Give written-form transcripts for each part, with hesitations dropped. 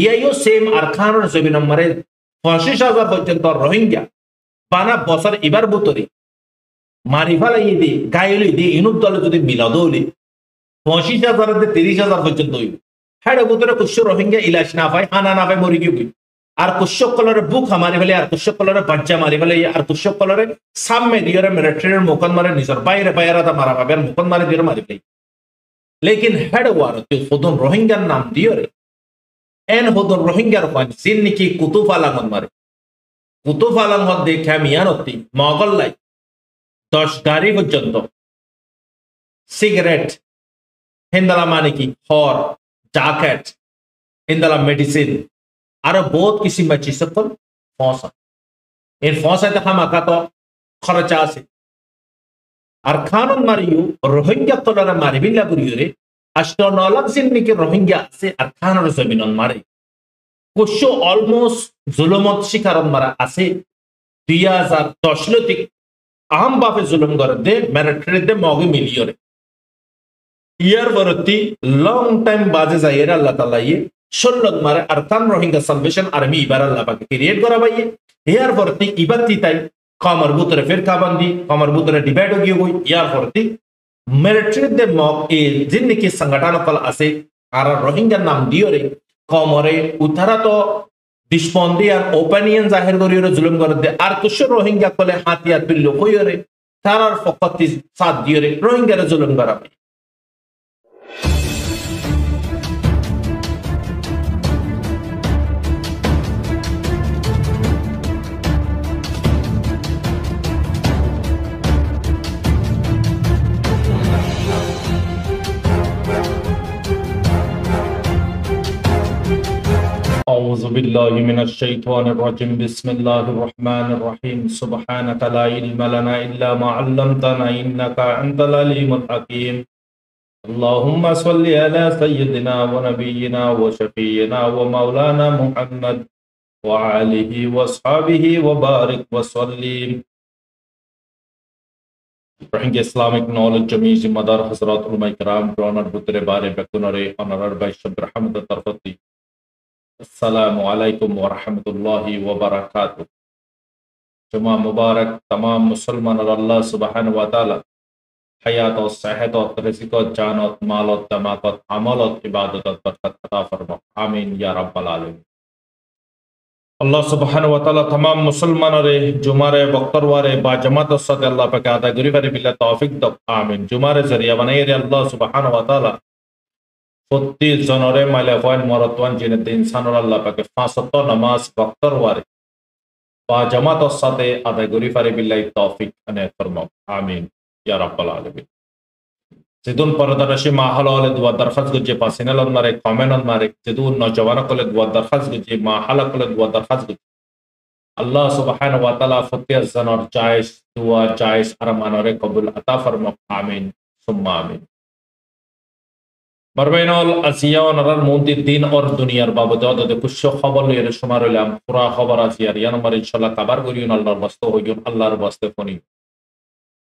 ইয়াইও same আর খানোর জমি নম্বরে 25,000 পর্যন্ত রোহিঙ্গা বানা বছর এবার বুতরি মারি ফেলাই দি গাইলি দি ইনুক দলে যদি মিলাদৌলি 25,000 30,000 পর্যন্ত হইব হ্যাঁ বুতরে কুশ্য রোহিঙ্গা ইলাজ না পায় হানা না পায় মরি গিয়ে আর কুশক কলরে বুক মারি ফেলে আর কুশক কলরে বাচ্চা মারি ফেলে আর কুশক কলরে সামনে দিয়ে মিলিটারির মুখন মারে নিজের বাইরে বাইরে মারা পাবে আর মুখন মারি দিয়ে মারি ফেলে লেকিন হেড ওয়ার হদন রোহিঙ্গার নাম দিয়ে রে এন হদন রোহিঙ্গার পান জিন নাকি কুতুব আলাঙ্গন মারে কুতুব আলাঙ্গন দেখে মিয়ানতি মগল্লাই 10 গাড়ি পর্যন্ত সিগারেট হিন্দালা মানে কি হর জ্যাকেট হিন্দালা মেডিসিন আরো বহুত কিসিম বা চিজ সকল ফসা এর ফসাতে হামাকা তো খরচা আছে আর খানন মারিও রোহিঙ্গা তলারা মারিবিল্লা বুড়িওরে 8-9 লাখ জিন্নিকে রোহিঙ্গা আছে আর খানর জমিনন মারে কুশো অলমোস্ট জুলুমত শিকারন মারা আছে 2010 লতিক আহম বাপে জুলুম করে দে মিলিটারি দে মগে মিলিয়রে ইয়ার বরতি লং টাইম বাজে যায় এর আল্লাহ তাআলা ইয়ে শোল্লত মারে আর খান রোহিঙ্গা সালভেশন আর্মি ইবার আল্লাহ পাকে ক্রিয়েট করা বাইয়ে ইয়ার বরতি ইবাতি তাই কমর বুতরে ফের কাবান্দি কমর বুতরে ডিভাইড হয়ে গই ইয়ার বরতি মিলিটারি দে মগ এ জিন্নিকে সংগঠন কল আছে আর রোহিঙ্গার নাম দিওরে কমরে উতারা তো ডিসপন্দি আর ওপিনিয়ন জাহির করিওরে জুলুম করে দে আর কুশো রোহিঙ্গা কলে হাতিয়ার বিল্লো কইরে তারার ফকতি সাথ দিওরে রোহিঙ্গারে জুলুম করা أعوذ بالله من الشيطان الرجيم بسم الله الرحمن الرحيم سبحانك لا علم لنا إلا ما علمتنا إنك أنت العليم الحكيم اللهم صل على سيدنا ونبينا وشفينا ومولانا محمد وآله وصحبه وبارك وسلم Bring Islamic knowledge Jami Zimadar Hazrat Ulama Ikram Dronar Butre Bare Bekunare Honorar by Shabr Hamid Tarfati Assalamu alaikum wa rahmatullahi wa barakatuh. Juma Mubarak tamam Musulman Allah subhanahu wa ta'ala hayat और सेहत और रिज़्क़ और जान और माल और तमाक और अमल और इबादत और बरकत अता फरमा आमीन या रब्बल आलमीन अल्लाह सुब्हानहु व तआला तमाम मुसलमानरे जुमारे वक्तरवारे बा जमात साथ अल्लाह पाक अदा करी करे बिल्ला तौफीक दो आमीन जुमारे जरिया बनाए रे अल्लाह सुब्हानहु व तआला প্রতি জনরে মাইলে হয় মরতওয়ান জিনে ইনসানুর আল্লাহ পাকে 5 ওয়াক্ত নামাজ বক্তরওয়ারে বা জামাতের সাথে আদায় করি পারে বিল্লাহি তৌফিক আনায়াত ফরমাও আমিন ইয়া রাব্বাল আলামিন যেদুন পরদারশি মাহালালে দুয়া দরখাস্ত গুজে পাসিনাল মারে কমেন্ট মারে যেদুন নজওয়ান কলে দুয়া দরখাস্ত গুজে মাহালা কলে দুয়া দরখাস্ত গুজে আল্লাহ সুবহানাহু ওয়া তাআলা ফতিয়া জানর জায়েজ দুয়া জায়েজ আরমানরে কবুল আতা ফরমাও আমিন সুম্মা আমিন Marbainol Asiya narar mundi din or duniyar babada de kusho khabar lere shumar ilam pura khabar asiyar yan mar inshallah kabar goriun Allah wasto hoyun Allahর waste foni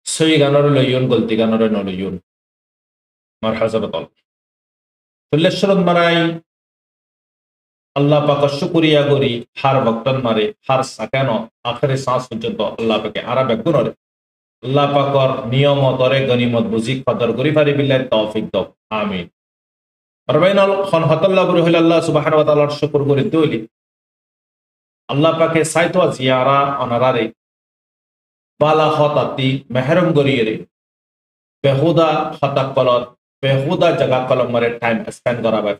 sei ganar loyun golti ganar no loyun marhazabat ফুল্লেশ্বরত মারাই আল্লাহ পাক শুকরিয়া করি হার বক্তন মারে হার সাকানো আখেরে শ্বাস পর্যন্ত আল্লাহ পাকে Arabe গুণরে আল্লাহ পাকর নিয়মতরে গনিমত বুঝি কদর করি পারি বিল্লাহি তৌফিক দাও আমিন Arbainal Khan Hatallah Burhil Allah subhanahu wa ta'ala Shukur Guri Duli Allah Pake Saito Ziara Honorare Bala Hotati Meherum Guriri Behuda Hotakolot Behuda Jagakolom Mare time spend Gorabak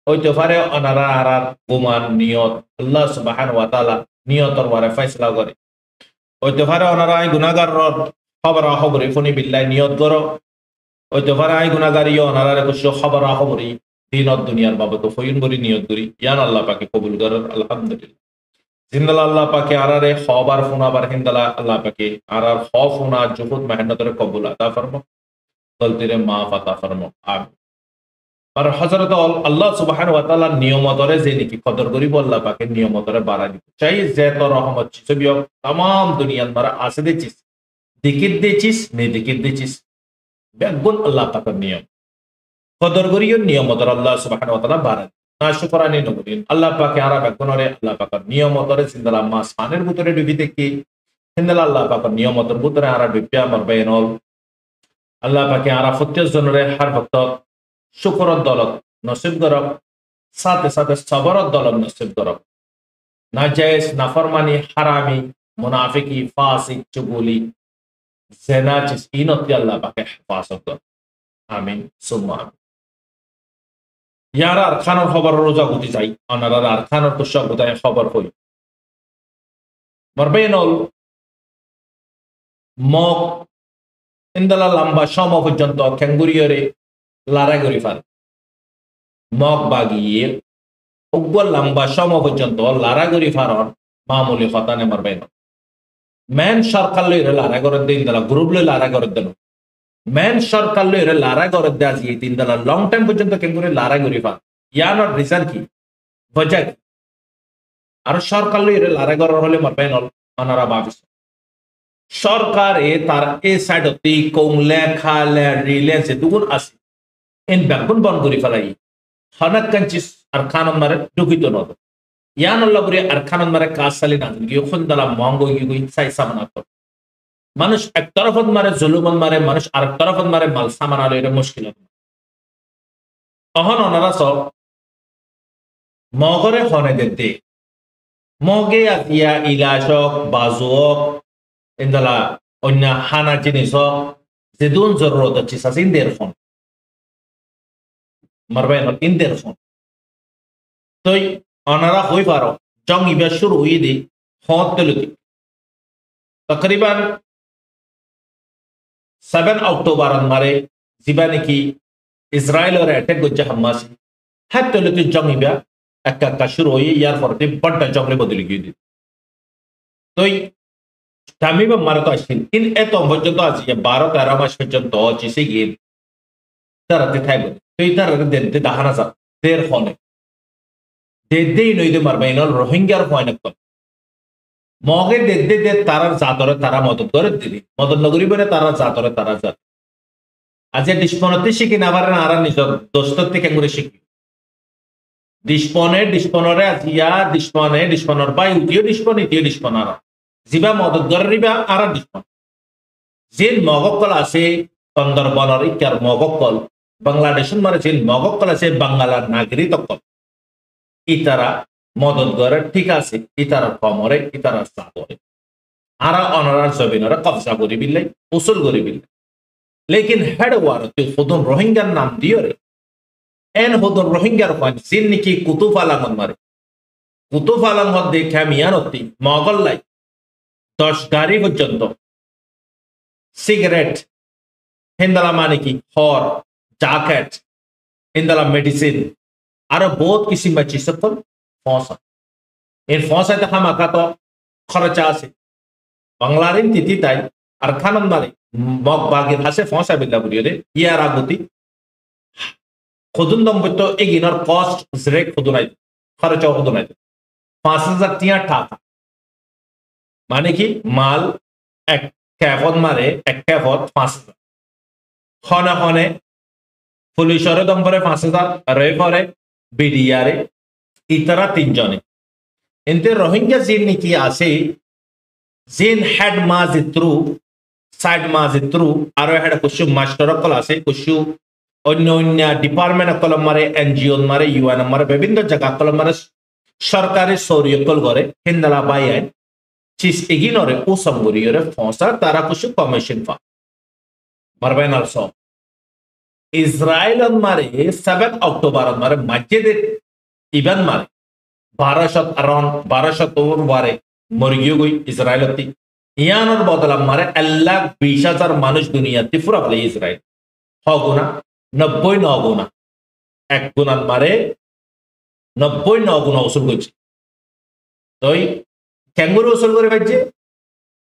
Oitofare Honorara Guman Niot Allah subhanahu wa ta'ala Niot or Ware Faisla Gori Oitofare Honorai Gunagar Rod Hobara Hobri Funi Billahi Niot Goro ওই তো ফারাই গুনাহগারি ও নারারে কুশো খবর খবরি দিনত দুনিয়ার বাবত ফয়ুন বরি নিয়ত করি ইয়ান আল্লাহ পাকে কবুল করার আলহামদুলিল্লাহ জিন্দাল আল্লাহ পাকে আরারে খবর ফোনাবার হিন্দালা আল্লাহ পাকে আরার খ ফোনা জুহুদ মেহনতের কবুল আতা ফরমা গলতিরে মাফ আতা ফরমা আমিন আর হযরত আল্লাহ সুবহানাহু ওয়া তাআলা নিয়মতরে যে নাকি কদর করিব আল্লাহ পাকে নিয়মতরে বাড়া দিতে চাই যে তো রহমত চিসবিও तमाम দুনিয়ার মারা আসে দেচিস দিকিত দেচিস নে দিকিত দেচিস বেগুন আল্লাহ পাকের নিয়ম কদর করিও নিয়মতর আল্লাহ সুবহানাহু ওয়া তাআলা বাড়ান না শুকরানি নগরীন আল্লাহ পাকে আরা বেকনরে আল্লাহ পাক নিয়মতরে সিন্দালা মাস পানের ভিতরে ডুবিতে কি সিন্দালা আল্লাহ পাক নিয়মতর ভিতরে আরা ডুবিয়া মারবেনল আল্লাহ পাকে আরা ফত্যস জনরে হার ভক্ত শুকরত দলত নসিব দরক সাথে সাথে সবরত দলত নসিব দরক নাজায়েজ নাফরমানি হারামি মুনাফিকি ফাসিক চুগুলি জেনা চিস ইনতি আল্লাহ পাকে হেফাজত আমিন সুম্মা আমিন ইয়ারা আরখানোর খবর রোজা গতি যাই অনারা আরখানোর কুশক গোতায় খবর হই মারবেনল মগ ইন্দালা লম্বা সম পর্যন্ত খেঙ্গুরিয়রে লারা গরি ফাল মগ বাগিয়ে উগ্র লম্বা সম পর্যন্ত লারা গরি ফারন মামুলি হতানে মারবেনল মেন সরকার লইরে লারা গরদ দিন দালা গ্রুপ লই লারা গরদ দেন মেন সরকার লইরে লারা গরদ দে আজি তিন দালা লং টাইম পর্যন্ত কেঙ্গুরি লারা গরি ফাল ইয়ানোর রিজন কি वजह কি আর সরকার লইরে লারা গরর হলে মারবেনল অনারা ভাবিস সরকারে তার এ সাইড অতি কোংলে খালে রিলে যে দুগুণ আছে ইন ব্যাকুন বন করি ফেলাই হনাক কাঞ্চিস আর খানন মারে ঢুকিত নদ ইয়ান আল্লাহ বরে আর খানন মারে কাজ সালি না গিয়ে খুনদালা মঙ্গো গই সাই সামানা তো মানুষ এক তরফত মারে জুলুমন মারে মানুষ আর তরফত মারে মাল সামানা লইরে মুশকিল তখন ওনারা সব মগরে হনে দিতে মগে আতিয়া ইলাশক বাজুক ইন্দালা অন্য হানা জিনিস যেদুন জরুরত আছে ইন্দের ফোন মারবেন ইন্দের ফোন তই অনারা হই পারো জং ইবা শুরু হই দি হত তেলুতি তকরিবান 7 অক্টোবর মারে জিবা নাকি ইসরায়েলের অ্যাটাক গজ্জা হামাসি হাত তেলুতি জং ইবা একটা শুরু হই ইয়ার পরতে বড়টা জংলে বদলি গিয়ে দি তই তামিবা মারতো আসেন ইন এত পর্যন্ত আছে 12-13 মাস পর্যন্ত চিসে গিয়ে তারাতে থাকবে তুই তার দেনতে দাহানা যা দের ফলে দেদেই নইতে মারবে ইনল রোহিঙ্গার হয় না মগে দেদে দে তারার জাতরে তারা মদত করে দিদি মদত নগরী বলে তারা জাতরে তারা জাত আজ ডিসপনতে শিখি না পারেন আর নিজের দোস্তর থেকে করে শিখি ডিসপনরে আজিয়া ডিসপনর বাই উঠিও ডিসপন ইতিও ডিসপনার জিবা মদত করে রিবা আর ডিসপন যে মগকল আছে তন্দরবনের ইকার মগকল বাংলাদেশের মারে যে মগকল আছে বাংলার নাগরিক ইতারা মদত করে ঠিক আছে ইতারা কমরে ইতারা সাদরে আর অনারার জমিনরা কবজা করি বিল্লাই উসুল করি বিল্লাই লেকিন হেড ওয়ার তুই খুদুন রোহিঙ্গার নাম দিও রে এন খুদুন রোহিঙ্গার কন জিন নাকি কুতুব আলামত মারে কুতুব আলামত দেখে মিয়ানতি মগল্লাই 10 গাড়ি পর্যন্ত সিগারেট হিন্দালা মানে কি হর জ্যাকেট হিন্দালা মেডিসিন আর বহুত কিসিম বাচ্চি সকল ফসা এর ফসাতে হামাকা তো খরচা আছে বাংলারিন তিতি তাই আর খানন মারে মগ বাগের হাসে ফসা বিল্লা বুড়িয়ে রে ইয়ার আগতি খুদুন দম্পত্য এগিনার কস্ট জরেক খুদুনাই খরচা খুদুনাই 5000 টিয়া টাকা মানে কি মাল এক ক্যাফত মারে এক ক্যাফত 5000 হনে হনে পুলিশরে দম্পরে 5000 রে পরে বিডিআরে ইতারা 3 জনে এতে রোহিঙ্গা জিন নাকি আছে জিন হেড মাঝে থ্রু সাইড মাঝে থ্রু আর হেড কুশু মাস্টার কল আছে কুশু অন্য অন্য ডিপার্টমেন্ট কল মারে এনজিও মারে ইউএন মারে বিভিন্ন জায়গা কল মারে সরকারি সৌরিয় কল করে হিন্দালা বাইয়ে চিস এগিনরে ও সম্বরিয়রে ফসা তারা কুশু কমিশন ফা মারবেন আলসো ইসরায়েল মারে 7 অক্টোবর মারে মসজিদে ইবান মারে 1200 বারে মরগিও গই ইসরায়েলতি ইয়ানোর বদলা মারে 1,20,000 মানুষ দুনিয়াতে পুরা বলে ইসরায়েল হগুনা 90 গুণা এক গুণান মারে 90 গুণা উসুল করছে তই ক্যাঙ্গুরু উসুল করে পাইছে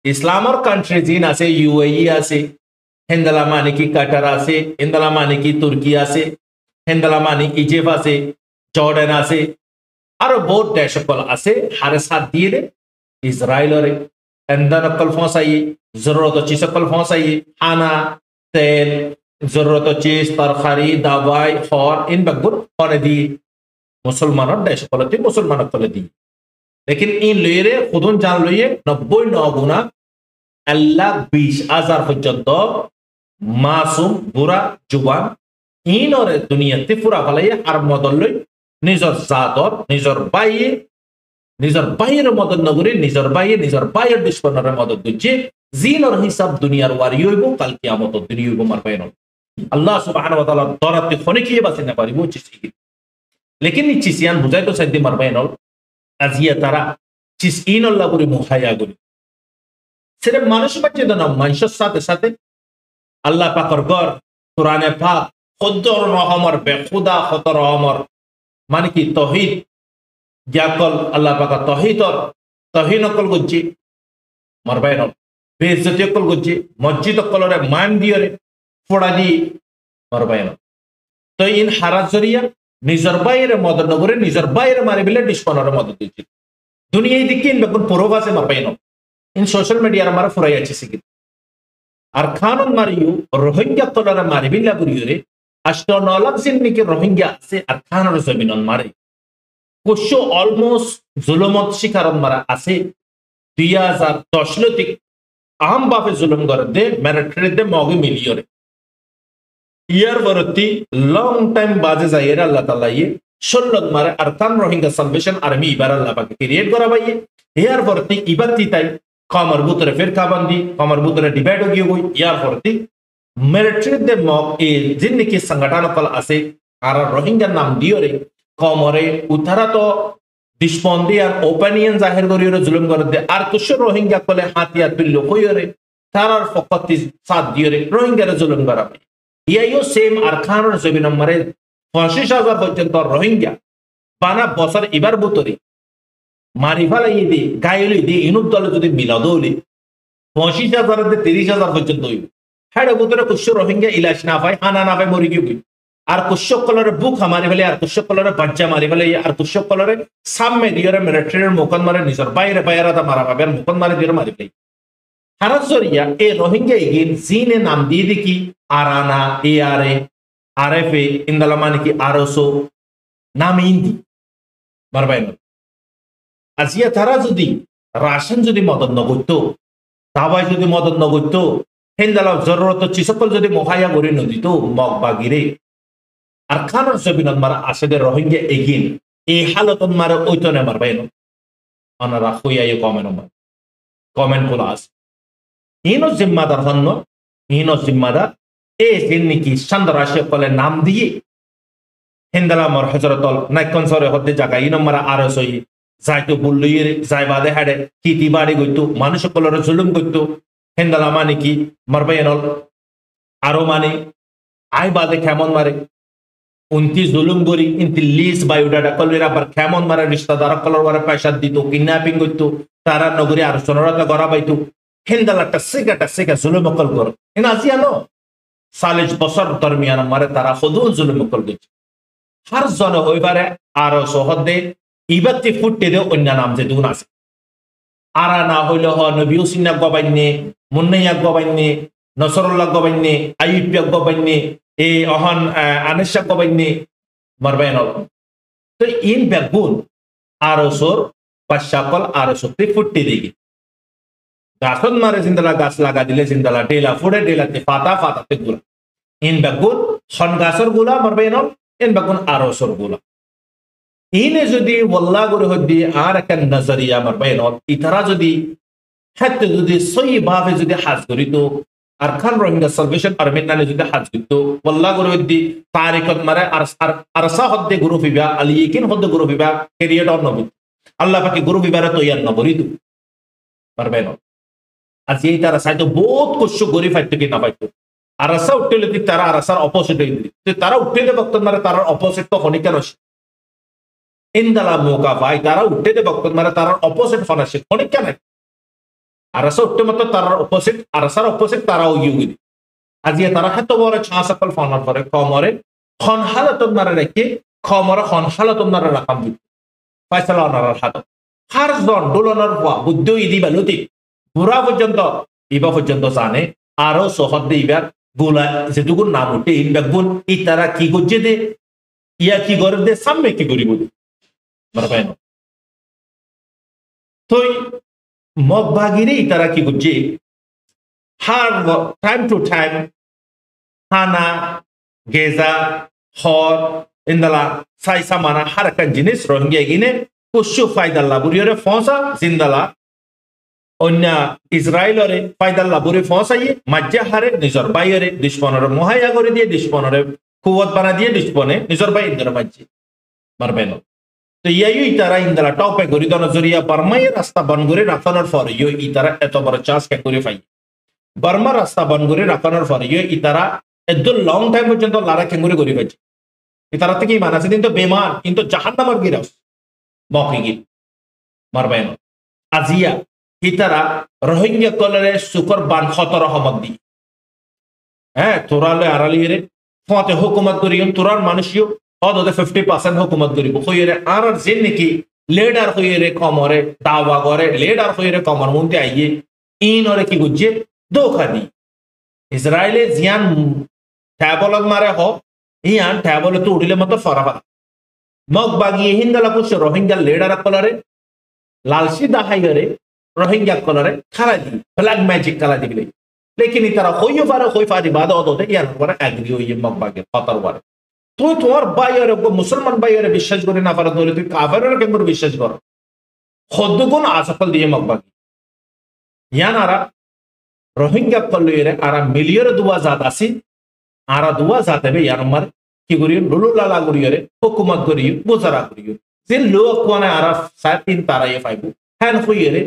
ইসলামর কান্ট্রি জিন আছে ইউএই আছে হিন্দালা মানে কি কাটার আছে হিন্দালা মানে কি তুর্কি আছে হিন্দালা মানে ইজিপ্ট আছে জর্ডান আছে আরো বহুত দেশ সকল আছে হারে সাথ দিয়ে দে ইসরায়েলরে এন্দন কল ফসাই জরুরত চি সকল ফসাই খানা তেল জরুরত চিজ তরকারি দাওয়াই ফর ইন বাগুর ফরে দি মুসলমানের দেশ ফলতে মুসলমানের ফলে দিই লেকিন ইন লইরে খুদন জান লইয়ে 90 গুণা আল্লাহ 20,000 পর্যন্ত মাসুম বুড়া জুবান ইনরে দুনিয়াতে পুরা ফলাইয়ে আর মদল লই নিজর জাতর নিজর বাইয়ের মদত নগরী নিজর বাইয়ের দুশ্মনের মদত দিচ্ছে জিনর হিসাব দুনিয়ার ওয়ারি হইব কাল কিয়ামত দুনিয়া হইব মার পাইন আল্লাহ সুবহানাহু ওয়া তাআলা দরাতে খনিকিয়ে বাসি না পারিব চিসি লেকিন ই চিসিয়ান বুঝাই তো সাইদি মার পাইন আজিয়া তারা চিস ইন আল্লাহ করে মুহায়া করি সির্ফ মানুষ বাচ্চা না মানুষের সাথে সাথে আল্লাহ পাকর গর কোরআনে পাক খদ্দর রহমর বেখুদা খতর রহমর মানে কি তৌহিদ জ্ঞাকল আল্লাহ পাক তহিন অকল গজ্জি মারবাই নল বেইজ্জতি অকল গজ্জি মসজিদ অকলরে মান দিয়রে ফোড়া দি মারবাই নল তো ইন হারাত জরিয়া নিজর বাইরে মদত নগরে নিজর বাইরে মারি বিলে ডিসপনর মদত দিচ্ছি দুনিয়ায় দিকে ইন বেগুন পুরোভাসে মারবাই নল ইন সোশ্যাল মিডিয়ার মারা ফুরাই আছে সিকিত আর খানন মারিও রোহিঙ্গা কলরে মারি বিলা বুড়িয়রে 8-9 লাখ জিন্নিকে রোহিঙ্গা আছে আর খানর জমিনন মারে কুশো অলমোস্ট জুলুমত শিকারত মারা আছে 2010 লতিক আহম বাপে জুলুম করে দে মিলিটারি দে মগে মিলিয়রে ইয়ার বরতি লং টাইম বাজে যাইয়ের আল্লাহ তাআলা ইয়ে শল্লত মারে আর কান রোহিঙ্গা সালভেশন আর্মি ইবার আল্লাহ পাকে ক্রিয়েট করা বাইয়ে ইয়ার বরতি ইবাতি তাই কমর বুতরে ফিরকা বান্দি কমর বুতরে ডিবেট গিয়ে গই ইয়ার বরতি মিলিটারি দে মগ এ জিন্নিকে সংগঠন কল আছে আর রোহিঙ্গা নাম দিয়রে কমরে উঠারা তো ডিসপন্দি আর ওপিনিয়ন জাহির করিয়রে জুলুম করে দে আর কুশো রোহিঙ্গা কলে হাতিয়ার তুল্য কইয়রে তারার ফকতি সাথ দিয়রে রোহিঙ্গারে জুলুম করা ইয়াইও সেম আর খানের জমিন নম্বরে 25,000 পর্যন্ত রোহিঙ্গা বানা বছর এবার বুতরি মারি ফেলাই দি গাইলি দি ইনুদ দলে যদি মিলাদ হইলে 25,000 থেকে 30,000 পর্যন্ত হইব হ্যাঁ বুতরে কুশো রোহিঙ্গা ইলাজ না পায় হানা না পায় মরি গিয়ে আর কুশক কলরে বুক মারি ফেলে আর কুশক কলরে বাচ্চা মারি ফেলে আর কুশক কলরে সামনে দিয়ে মিলিটারির মুখন মারে নিজের বাইরে বাইরে মারা পাবে আর মুখন মারি দিয়ে মারি ফেলে হারাত জরিয়া এ রোহিঙ্গা ইগিন জিনে নাম দিয়ে দেখি আরানা এআরএ আরএফএ ইন্দালা মানে কি আরসো নাম ইন্দি মারবাই না আজিয়া তারা যদি রাশন যদি মদত নগরতো দাবাই যদি মদত নগরতো হেন্দালা জরুরত চিসকল যদি মহায়া গড়ি নদীত মগ বাগিরে আর খানোর জমিনত মারা আসে রোহিঙ্গা এগিন এই হালতন মারে ওইতনে মারবাই না অনারা হইয়াই কমেন্ট গুলো আছে ইনো জিম্মাদার হন্য ইনো জিম্মাদার এ জিন্নিকি সন্দ্রাসে কলে নাম দিয়ে হিন্দালা মর হজরতল নাইকন সরে হতে জায়গা ইনো মারা আরো সই যাইতো বুল্লুইয়ের যাই বাদে হাড়ে কিতি বাড়ি গইতো মানুষ কলরে জুলুম করতো হিন্দালা মানে কি মারবাই নল আরো মানে আই বাদে কেমন মারে উনতি জুলুম করি ইনতি লিস বায়োডাটা কলরা আবার কেমন মারে রিশতাদার কলর ওরা পয়সা দিত কিডন্যাপিং করতো তারা নগরী আর সোনরতা গড়া পাইতো হিন্দালা টাসিকা জুলুম অকল কর এন আজিয়ানো 40 বছর দরমিয়ান মারে তারা খুদুন জুলুম অকল গেছে হার জন হইবারে আর সহদে ইবাতি ফুটতে দে অন্য নাম যে দুন আছে আরা না হইল হ নবীও সিন্না গবাইনে মুন্নাইয়া গবাইনে নসরুল্লাহ গবাইনে আইয়ুব গবাইনে এ অহন আনিশা গবাইনে মারবাই নল তো ইন বেগুন আরসোর পাশাকল আরসোতে ফুটতে দিকে গাছন মারে জিন্দালা গাছ লাগা দিলে জিন্দালা ডেলা ফুড়ে ডেলাতে ফাতাতে গুলা ইন বেগুন হন গাছর গুলা মারবাই নল ইন বেগুন আরসোর গুলা ইনে যদি ওয়াল্লাহ করে হদি আর একটা নজরিয়া মারবাই নল ইতারা যদি হাতে যদি সহি ভাবে যদি হাজ করিত আর খান রোহিঙ্গা সালভেশন আর্মি নালে যদি হাজ করিত ওয়াল্লাহ করে হদি তারিখত মারে আর সা হদ্দে গুরু বিবা আলিকিন হদ্দে গুরু বিবা ক্রিয়েট অন নবি আল্লাহ পাকে গুরু বিবারে তৈয়ার নবরিত মারবাই নল আজ এই তারা সাইতো বহুত কুশু গরি ফাইতো কি না পাইতো আরসা উঠলে তারা আরসার অপোজিট হইলি তারা উঠতে দে বক্তন মারে তার অপোজিট তো হনিকা নস ইন্দালা মোকা ভাই তারা উঠতে দে বক্তন মারে তার অপোজিট ফনাসে হনিকা নাই আরসা উঠতে মত তার অপোজিট আরসার অপোজিট তারাও ইউগি আজি তারা হাত বড় ছাসকল ফনার পরে কমরে খন হালাত মারে রেখে খমরে খন হালাত মারে রাখাম দি ফয়সালা অনার হাত হার জন দোলনের বুদ্ধ ইদি বালুতি বুড়া পর্যন্ত ইবা পর্যন্ত জানে আরো সহদ ইবার গোলা যেটুকুর নাম উঠে ইনবাগুন ই তারা কি করছে দে ইয়া কি করে দে সামনে কি করিব মারবাইন তুই মগবাগিরি তারা কি করছে হার টাইম টু টাইম হানা গেজা হর ইন্দালা সাইসা মানা হার একটা জিনিস রোহিঙ্গা গিনে কুশু ফায়দাল্লা বুড়িয়রে ফসা জিন্দালা অন্য ইসরায়েলরে ফায়দাল্লা বুড়ি ফসাইয়ে মাজ্জা হারে নিজর বাইরে দুশ্মনের মহাইয়া করে দিয়ে দুশ্মনের কুয়াত বানা দিয়ে দুশ্মনে নিজর বাই ইন্দর মাজ্জি মারবেন তো ইয়াই তারা ইন্দালা টপে গরি দন জরিয়া বার্মায় রাস্তা বন করে রাখানোর পর ইই তারা এত বড় চাষ কে করে পাই বার্মা রাস্তা বন করে রাখানোর পর ইই তারা এত লং টাইম পর্যন্ত লারা কেঙ্গুরি করে পাইছে ইতারা থেকে ইমান আছে কিন্তু বেমান কিন্তু জাহান্নামের গিরাস মকিগি মারবেন আজিয়া ইতারা রোহিঙ্গা কলরে সুকর বান খতর হমক দি হ্যাঁ তোরালে আড়ালিয়ে ফতে হুকুমত করিও তোরার মানুষিও অদতে 50% হুকুমত করিব হইরে আর যে নাকি লিডার হইরে কমরে দাওয়া করে লিডার হইরে কমর মধ্যে আইয়ে ইন ওরে কি গুজে ধোকা দি ইসরায়েলে জিয়ান ট্যাবলত মারে হ ইয়ান ট্যাবলে তো উড়িলে মতো ফরাফা মগ বাগিয়ে হিন্দালা কুশ রোহিঙ্গা লিডার কলরে লালসি দাহাইরে রোহিঙ্গা কলরে খালা দি ব্ল্যাক ম্যাজিক খালা দিবলে लेकिन इतारा होइयो बारे होई फादी बाद होते यार पर एग्री होइए मग बागे खतर बारे তুই তোমার বাইরে মুসলমান বাইরে বিশ্বাস করে না পারে তাহলে তুই কাফেরের কেমন বিশ্বাস কর খদ্দগুন আসফল দিয়ে মগবাগি ইয়ান আরা রোহিঙ্গা কলইরে আরা মিলিয়র দুয়া জাত আসি আরা দুয়া জাত হবে ইয়ার মার কি করি লুলু লালা করিয়রে হুকুমত করি বুজারা করিও যে লোক কোনে আরা সাতিন তারায়ে ফাইবু হ্যান হইরে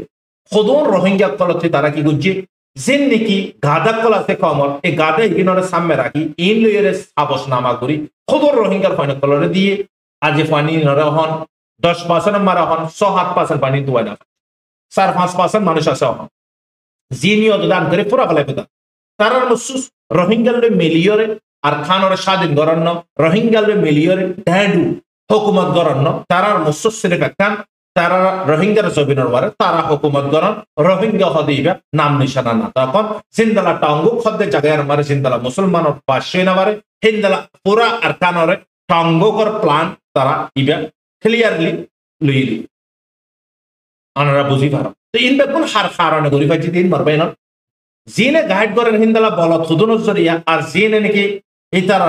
খদন রোহিঙ্গা কলতে তারা কি গুজি জিন নাকি গাদা কল আছে কমর এই গাদা ইগনোরে সামনে রাখি ইন লইরে সাবস নামা করি খবর রোহিঙ্গার ফাইন কলরে দিয়ে আজ পানি নরে হন 10% মারা হন 6-7% পানি দুয়া না 4-5% মানুষ আছে হন জিনিও দান করে পুরা ফেলাই পেতা তারার মসুস রোহিঙ্গার মিলিয়রে আর খানরে স্বাধীন গরন্ন রোহিঙ্গার মিলিয়রে ড্যাডু হুকুমত গরন্ন তারার মসুস সিরে কান তারা রোহিঙ্গার জমিনের বারে তারা হুকুমত গরন রোহিঙ্গা হদিবা নাম নিশানা না তখন জিন্দালা টাঙ্গু খদ্দে জায়গার মারে জিন্দালা মুসলমান পাশে না বারে হিন্দালা পুরা আর কানরে টাঙ্গু কর প্ল্যান তারা ইবা ক্লিয়ারলি লইলি আনারা বুঝি পারো তো ইন বেকুন হার কারণে গরি ফাজি দিন মারবে না জিনে গাইড করেন হিন্দালা বল থুদুন জরিয়া আর জিনে নাকি এই তারা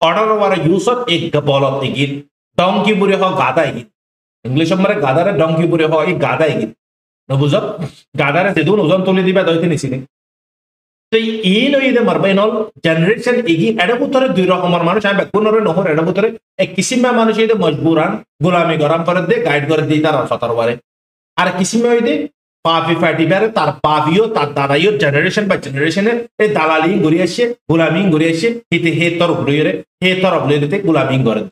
অর্ডার ওয়ারে ইউসত এক বলত এগিন ডংকি বুড়ি হ গাদা এগিন ইংলিশ মানে গাদারে ডংকি বুড়ি হ এই গাদা এগিন নবুঝ গাদারে যেদুন ওজন তুলি দিবা দইতে নিছিনে তো এই নইদে মারবে নল জেনারেশন এগি এডা পুতরে দুই রকমের মানুষ আমি বেকুনরে নহর এডা পুতরে এক কিসিমা মানুষ এদে মজবুরান গোলামি গরম করে দে গাইড করে দি তার ফতর বারে আর কিসিমা হইদে পাপি ফাটি বারে তার পাপিও তার দাদাইও জেনারেশন বা জেনারেশনের এই দালালি ঘুরে আসে গোলামি ঘুরে আসে হিতে হে তর ঘুরে হে তর ঘুরে গোলামি করে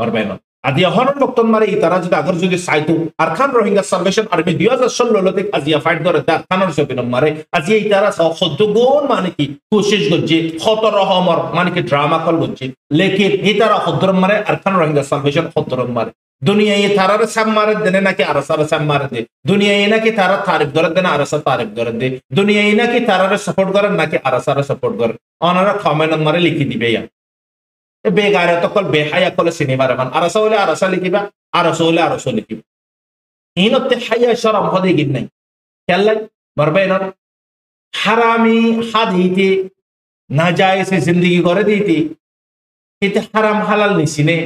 পারবে না আদি হরন বক্তন মারে ইতারা যদি আগর যদি সাইতু আর খান রোহিঙ্গা সালভেশন আর্মি 2016 তে আজিয়া ফাইট করে তার খানর সবিন মারে আজি ইতারা সদ্দগুণ মানে কি কোশিশ করছে খতর রহমর মানে কি ড্রামা কল করছে লেকিন ইতারা খদ্দর মারে আর খান রোহিঙ্গা সালভেশন খদ্দর মারে দুনিয়া এই তারার সাম মারে দেনে নাকি আরসার সাম মারে দে দুনিয়া এই নাকি তারা তারিফ করে দেন আরসা তারিফ করে দে দুনিয়া এই নাকি তারার সাপোর্ট করে নাকি আরসার সাপোর্ট করে অনারা কমেন্ট মারে লিখি দিবে ইয়া বেগারে তো কল বেহায়া কল সিনেমার মান আরসা হলে আরসা লিখিবা আরসা হলে আরসা লিখিবা ইনতে হায়া শরম হদে গিন নাই কেলাই মারবে না হারামি হাদিতে নাজায়েজ জিন্দেগি করে দিতি এতে হারাম হালাল নিছিনে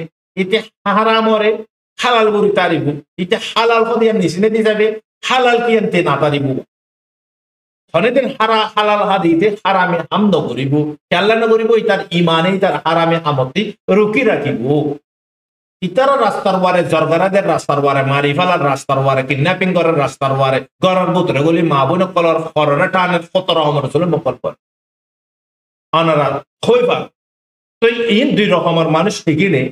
এতে হারাম ওরে হালাল বুরি তারিব এতে হালাল হদে নিছিনে দি যাবে হালাল কি আনতে না তারিব হনেদিন হারা হালাল হাদিতে হারামে হামদ করিব কেল্লা না করিব ইতার ইমানে তার হারামে হামতি রুকি রাখিব ইতার রাস্তার ওয়ারে জরগারাদের রাস্তার ওয়ারে মারি ফেলার রাস্তার ওয়ারে কিডন্যাপিং করার রাস্তার ওয়ারে গরর বুতরে গলি মা বোন কলর খররে টানে কত রকমের চলে মকল কর আনারা খইবা তো এই দুই রকমের মানুষ এগিনে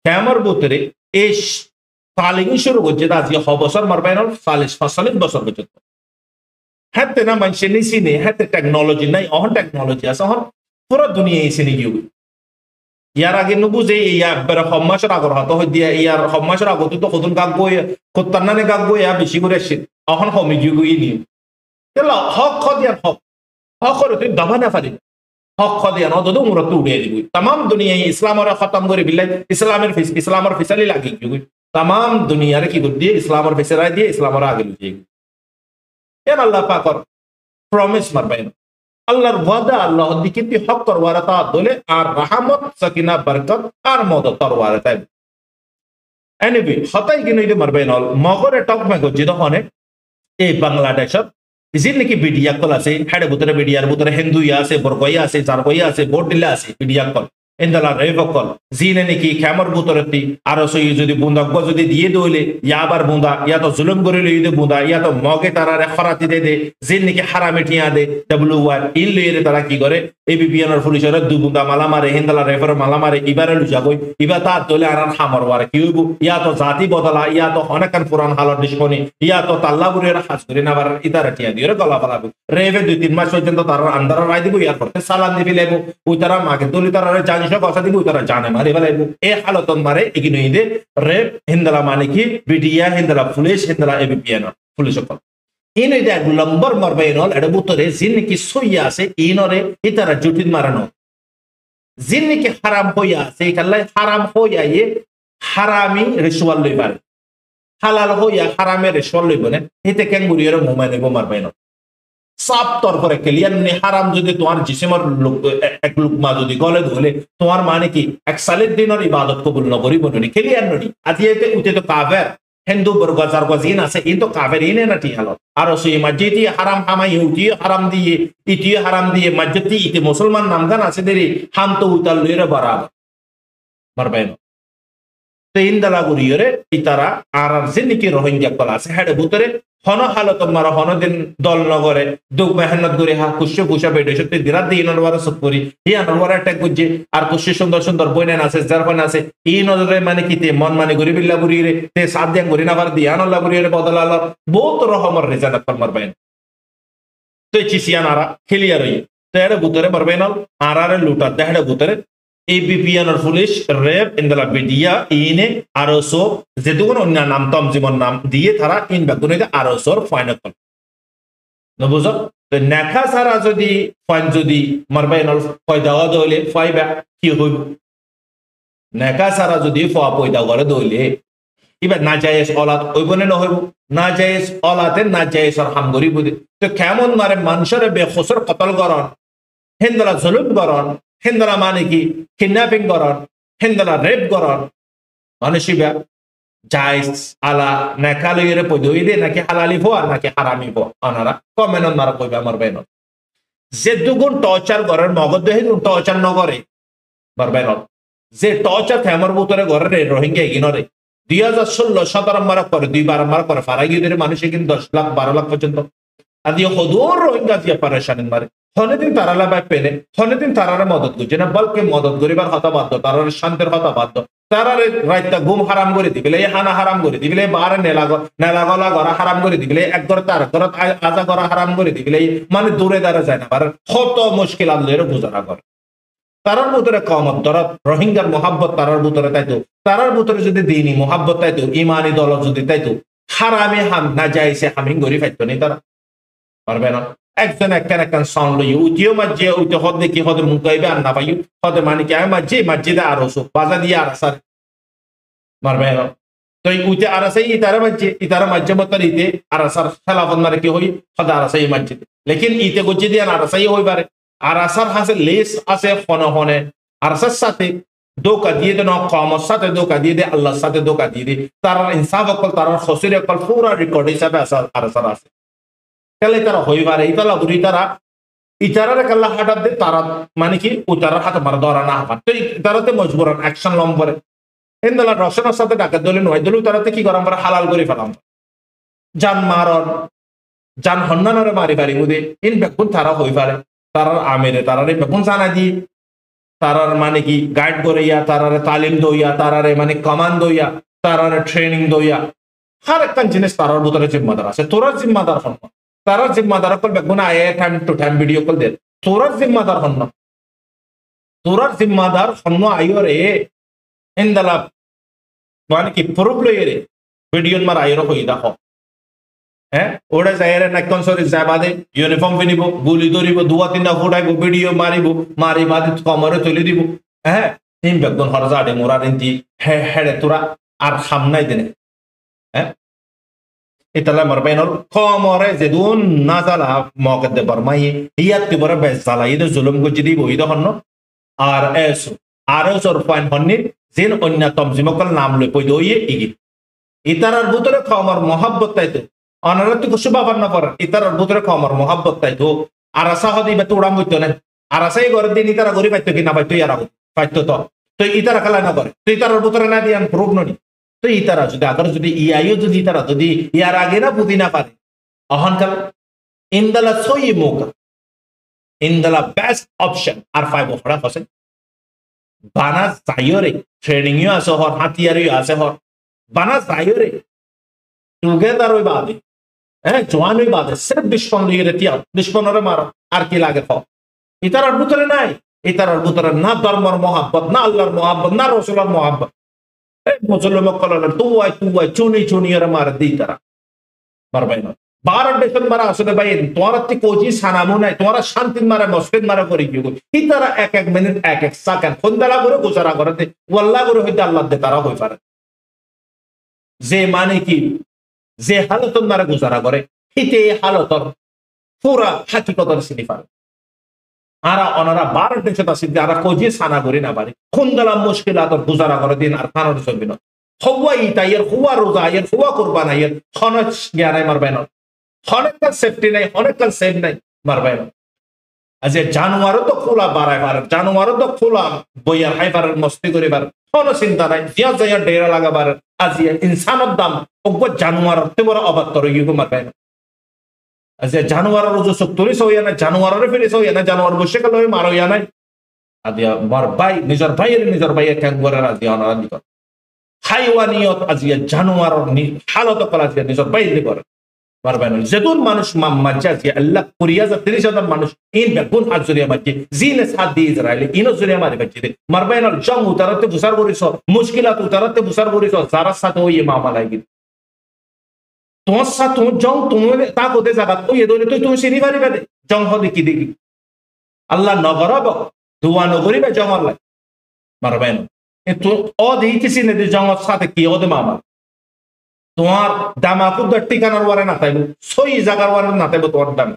ক্যামর বুতরে এই তালিগি শুরু করছে আজকে বছর মারবেন 40-45 বছর পর্যন্ত হাতে না মানুষ নিচিনে হাতে টেকনোলজি নাই অহন টেকনোলজি আছে অহন পুরো দুনিয়া চিনি গিয়ে ইয়ার আগে নুবুঝে ইয়া একবারে সমাজের আগর হাত হয়ে দিয়া ইয়ার সমাজের আগত তো কতন গাক বই কত্তার নানে গাক বই বেশি করে আসছে অহন কমি গিয়ে গিয়ে নিয়ে হক দিয়ার হক করে তুই দাবা না পারি হক খদিয়া নদদ উমরত উড়িয়ে দিব তাম দুনিয়ায় ইসলামের খতম করে বিলাই ইসলামের ফিসালি লাগি গই তাম দুনিয়ারে কি করে দিয়ে ইসলামের ফিসারাই দিয়ে ইসলামের আগে লুজিয়ে এর আল্লাহ পাকর প্রমিস মারবেন আল্লাহর ওয়াদা আল্লাহ দিকে হক করওয়ার তা দলে আর রাহমত সাকিনা বরকত আর মদত করওয়ার তাই এনিবি হতাই কিনে মারবেন মগরে টক মেগো জিদ হনে এই বাংলাদেশত যিন নাকি বিডিয়া কল আছে হেডে বুতরে বিডিয়ার বুতরে হিন্দু আছে বরগইয়া আছে জারগইয়া আছে বোট দিলে আছে বিডিয়া কল এন্দালা রেভকল জিনে নাকি খেমর বুতরতি আর সই যদি বুন্দক যদি দিয়ে দইলে ইয়াবার বুন্দা ইয়া তো জুলুম করিলে ইদে বুন্দা ইয়া তো মগে তারারে খরাতি দে দে জিন নাকি হারামে টিয়া দে WR ইল লইরে তারা কি করে এবিপিএন এর পুলিশের দু বুন্দা মালা মারে হেন্দালা রেফার মালা মারে ইবারে লুজা গই ইবা তা দলে আরান হামর ওয়ারে কি হইব ইয়া তো জাতি বদলা ইয়া তো অনেকান পুরান হালত দিশনি ইয়া তো তাল্লাবুরের হাজ করে নাবার ইতারা টিয়া দিয়ে গলা ফালাবো রেভে 2-3 মাস পর্যন্ত তার আন্দার রাই দিব ইয়ার করতে সালাম দিবি লেবো ওই তারা মাকে দলি তারা জানিস কথা দিব তারা জানে মারি ফেলাইবো এ হালতন মারে এগিনো ইদে রেপ হিন্দালা মানে কি বিডিয়া হিন্দালা পুলিশ হিন্দালা এবিপিএন পুলিশ সকল ইন ইদে এক নম্বর মারবাইনল এডে বুতরে জিন কি সইয়া আছে ইনরে ইতারা জুটিন মারানো জিন কি হারাম হইয়া আছে কাল্লাই হারাম হইয়া ইয়ে হারামি রিচুয়াল লইবার হালাল হইয়া হারামে রিচুয়াল লইবনে হিতে কেঙ্গুরিয়র মোমাই নেব মারবাইনল সাপ তর করে ক্লিয়ার নে হারাম যদি তোমার জিসিমর এক লুকমা যদি গলে ধরে তোমার মানে কি এক সালের দিনের ইবাদত কবুল নকরি বননি ক্লিয়ার ননি আজি এতে উতে তো কাফের হিন্দু বর্গজার গজিন আছে কিন্তু কাফের ইনে না টি হালত আর সেই মসজিদি হারাম হামাই ইউটি হারাম দিয়ে ইটি হারাম দিয়ে মসজিদি ইতি মুসলমান নামদান আছে দেরি হাম তো উতাল লইরে বরাবর মারবেন তেইন দালা গুরিয়রে ইতারা আর জিন্দিকি রোহিঙ্গা কল আছে হেডে বুতরে হন হালত মারা হন দিন দল নগরে দুঃখ মেহনত করে হা কুশে কুশা বেডে সত্যি দিরাত দিয়ে নরওয়ারা সব করি ইয়া নরওয়ারা অ্যাটাক করছে আর কুশে সুন্দর সুন্দর বইনেন আছে জারফান আছে এই নজরে মানে কিতে মন মানে গরি বিল্লা বুড়ি রে তে সাত দিয়াং গরি না পার দিয়া নল্লা বুড়ি রে বদলাল বহুত রহমর রেজান আক্কল মারবেন তো চিসিয়ান আরা খেলিয়া রই তো এর বুতরে মারবেন আরারে লুটা দেহড়ে বুতরে ABPN or পুলিশ রেপ ইন্দালা বিডিয়া ইনে আরসো যেটুকুন অন্য নাম তম জীবন নাম দিয়ে তারা ইন বাগুনে আরসোর ফাইনাল কল নবুজ তো নেখা সারা যদি ফাইন যদি মারবাইনল পয়দা দইলে ফাইবা কি হইব নেখা সারা যদি ফা পয়দা করে দইলে ইবা না জায়েজ অলাত হইবনে না হইব না জায়েজ অলাতে না জায়েজ আর হামগরি বুদি তো কেমন মারে মানুষের বেখসর কতল করন হিন্দলা জুলুম করন হিন্দলা মানে কি কিডন্যাপিং করন হিন্দলা রেপ করন মানুষিবা জায়েজ আলা নেকালইরে পদই দে নাকি হালালি ফো আর নাকি হারামি ফো আনারা কমেন মারা কইবা মারবেন যে দুগুণ টর্চার করেন মগজ দেহে টর্চার ন করে মারবেন যে টর্চার ফেমর বুতরে ঘরে রোহিঙ্গা ইগিনরে 2016-17 মারা করে 2 মারা করে ফারাগিদের মানুষ কিন্তু 10 লাখ 12 লাখ পর্যন্ত আদি হদুর রোহিঙ্গা দিয়া পারেশানিন মারে হনেদিন তারালা বাই পেনে হনেদিন তারারে মদত করছে না বলকে মদত করিবার হতা বাধ্য তারার শান্তের হতা বাধ্য তারারে রাইতা গুম হারাম করে দিবিলে হানা হারাম করে দিবিলে বারে নেলাগলা গড়া হারাম করে দিবিলে এক ঘর তার ঘর আজা গড়া হারাম করে দিবিলে মানে দূরে দাঁড়া যায় না বার কত মুশকিল আল্লাহর গুজারা করে তারার ভিতরে কমত ধরা রোহিঙ্গার মোহাব্বত তারার ভিতরে তাইতো তারার ভিতরে যদি দিনই মোহাব্বত তাইতো ইমানি দল যদি তাইতো হারামে হাম না যাইছে হামিং গরি ফাইতো নেই তারা পারবে না একজন একখান সাউন্ড লই উঠিও মাঝে উঠে হদ দেখি হদের মুখ গাইবে আর না পাইও হদের মানে কি আমি মাঝে আরো বাজা দিয়ে আর আসার মারবে না তো উঠে আর আসাই ইতারা মাঝে মতন ইতে আর আসার খেলাফত মারে কি হই হদা আর আসাই মাঝে লেকিন ইতে গুজি দিয়ে আর আসাই হই পারে আর আসার হাসে লেস আছে হনে আর আসার সাথে ধোকা দিয়ে দে না কমর সাথে ধোকা দিয়ে দে আল্লাহর সাথে ধোকা দিয়ে দে তার ইনসাফ অকল তার খসুর অকল পুরা রেকর্ড হিসাবে আর আসার আছে তাহলে তারা হই পারে ইতালা বুড়ি তারা ইতারারে কাল্লা হাটাত দে তারা মানে কি উতারার হাতে মারা ধরা না হাত তো ইতারাতে মজবুরান অ্যাকশন লম্বরে হিন্দলা রসনের সাথে ডাকাত দলে নয় দলে তারাতে কি করাম পারে হালাল করে ফেলাম জান মারন জান হন্নানরে মারি পারি মুদে ইন বেকুন তারা হই পারে তারার আমেরে তারারে বেকুন জানা দি তারার মানে কি গাইড করিয়া তারারে তালিম দইয়া তারারে মানে কমান্ড দইয়া তারারে ট্রেনিং দইয়া হর একটা জিনিস তারার ভিতরে জিম্মাদার আছে তোরা জিম্মাদার হন তারা জিম্মাদার কল বেগুন আয়ে time to time video call দে তোরার জিম্মাদার হন তোরার জিম্মাদার হন আইরে ইনদালা মানে কি প্রুফ লইরে ভিডিও মার আইরে হই দেখো হ্যাঁ ওটা যাই নাক্যন সরি যায় বাদে ইউনিফর্ম পিন্ধিব গুলি ধরিব দুয়া তিনটা ফুটাইব ভিডিও মারিব মারি বাদে কমরে তুলি দিব হ্যাঁ তিন বেগুন হরজাড়ে মোরা রিন্তি হেড়ে তোরা আর সামনাই দিনে হ্যাঁ ইতালা মারবাইনর কমরে যেদুন না জ্বালা মগদে বরমাই ইয়াতে বড় বেশ জ্বালা ইদে জুলুম গজি দিব ইদে হন্ন আর এস আর এসর পয়েন্ট হন্নি যেন অন্যতম জিমকল নাম লই পই দইয়ে ইগি ইতারার ভিতরে কমর মহাব্বত তাইতো অনারতি কুশু বাবার না পড়া ইতারার ভিতরে কমর মহাব্বত তাইতো আর আশা হদি বে তোড়াম হইতো না আর আশাই ঘর দিন ইতারা গরি পাইতো কি না পাইতো ইয়ারা পাইতো তো ইতারা খেলা না করে তো ইতারার ভিতরে না দিয়ান প্রুভ ননি তো ইতারা যদি আগর যদি ইয়াইও যদি ইতারা যদি ইয়ার আগে না বুঝি না পারে অহনকাল ইন্দালা সই মৌকা ইন্দালা বেস্ট অপশন আর ফাইভ ফড়া ফসে বানা যাইরে ট্রেনিং ইউ আছে হর হাতিয়ারিও আছে হর বানা যাইরে টুগেদার ওই বাদে হ্যাঁ জোয়ান ওই বাদে সির্ফ দুশ্মন লিয়ে তিয়া দুশ্মনরে মারো আর কি লাগে ফ ইতারার ভিতরে নাই ইতারার ভিতরে না ধর্মর মহাব্বত না আল্লাহর মহাব্বত না রসুলের মহাব্বত মুসলমান কলার তুয়াই চুনি চুনি এর মার দিই তারা মারবাই না 12 দেশন মারা আসলে ভাই তোমার কোজি সানামু নাই তোমার শান্তির মারা মসজিদ মারা করে গিয়ে এই তারা এক এক মিনিট এক এক সেকেন্ড ফোনদালা করে গুজারা করে ওয়াল্লাহ করে হইতে আল্লাহ দে তারা হই পারে যে মানে কি যে হালতন মারা গুজারা করে হিতে হালতর পুরা হাকিকতর সিনি পারে আরা অনারা 12 দেশত আছে যারা কোজি সানা করি না পারে ফোনদালা মুশকিলাতর গুজারা করে দিন আর খানোর চলবে না হওয়া ইতাইয়ের হওয়া রোজা এর হওয়া কুরবান এর খনজ জ্ঞানাই মারবে না অনেককাল সেফটি নাই অনেককাল সেফ নাই মারবাই না আজ জানুয়ারও তো খোলা বাড়ায় পারে জানুয়ারও তো খোলা বইয়ার হাই পারেন মস্তি করে পারে কোনো চিন্তা নাই জিয়া জিয়া ডেরা লাগাবার আজ ইনসানের দাম অজ্ঞ জানুয়ার বড় অবাত্তর ইউকে মারবাই না আজ জানুয়ারের রোজ সত্তরিশ হইয়া না জানুয়ারের ফিরিস হইয়া না জানুয়ার বসে গেল মার হইয়া নাই আদিয়া মার ভাই নিজের ভাইয়ের ক্যাঙ্গুয়ারের আজিয়া অনারা দিত হাইওয়ানিয়ত আজিয়া জানুয়ারের হালত করা আজিয়া নিজের বাইরে করে মারবেন যেদুন মানুষ মাজ্জা যে আল্লাহ কুরিয়া 30,000 মানুষ ইন বেগুন আজরিয়া মাজ্জে জিনে সাথ দিয়ে ইসরায়েল ইন জরিয়া মারি বাচ্চে মারবেন জং উতারতে বুসার করিস মুশকিলাত উতারতে বুসার করিস যারা সাথে ওই মামলা লাগি তোমার সাথে তুমি জং তুমি তা কোতে জায়গা তুই এদলে তুই সিনি পারি বাদে জং হদি কি দেখি আল্লাহ নগরব দুয়া নগরিবে জং আল্লাহ মারবেন তো ও দিতেছি না জং সাথে কি ওদে মামলা তোমার দামাকু ঠিকানার ওয়ারে না তাইব সই জায়গার ওয়ারে না তাইব তোমার দাম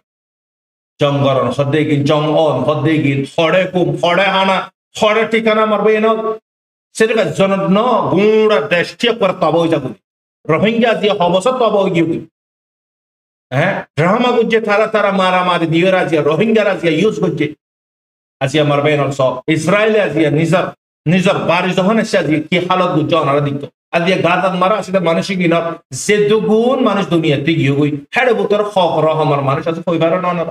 জঙ্গরন হদে কি জং অন হদে কি ফড়ে কুম ফড়ে হানা ফড়ে ঠিকানা মারবে না সেটা জন ন গুড়া দেশ ঠিক করে তব যাবো রোহিঙ্গা দিয়ে হবস তব গিয়ে হ্যাঁ ড্রামা গুজে তারা মারামারি দিয়ে রাজিয়া রোহিঙ্গা রাজিয়া ইউজ করছে আজিয়া মারবে না সব ইসরায়েলে আজিয়া নিজের বাড়ি যখন এসে আজিয়া কি হালত গুজে ওনারা দিত আদিয়া গাদান মারা আসলে মানসিক ইন যে দুগুণ মানুষ দুনিয়াতে গিয়ে গই হেড়ে বুতর রহমার মানুষ আছে কইবার না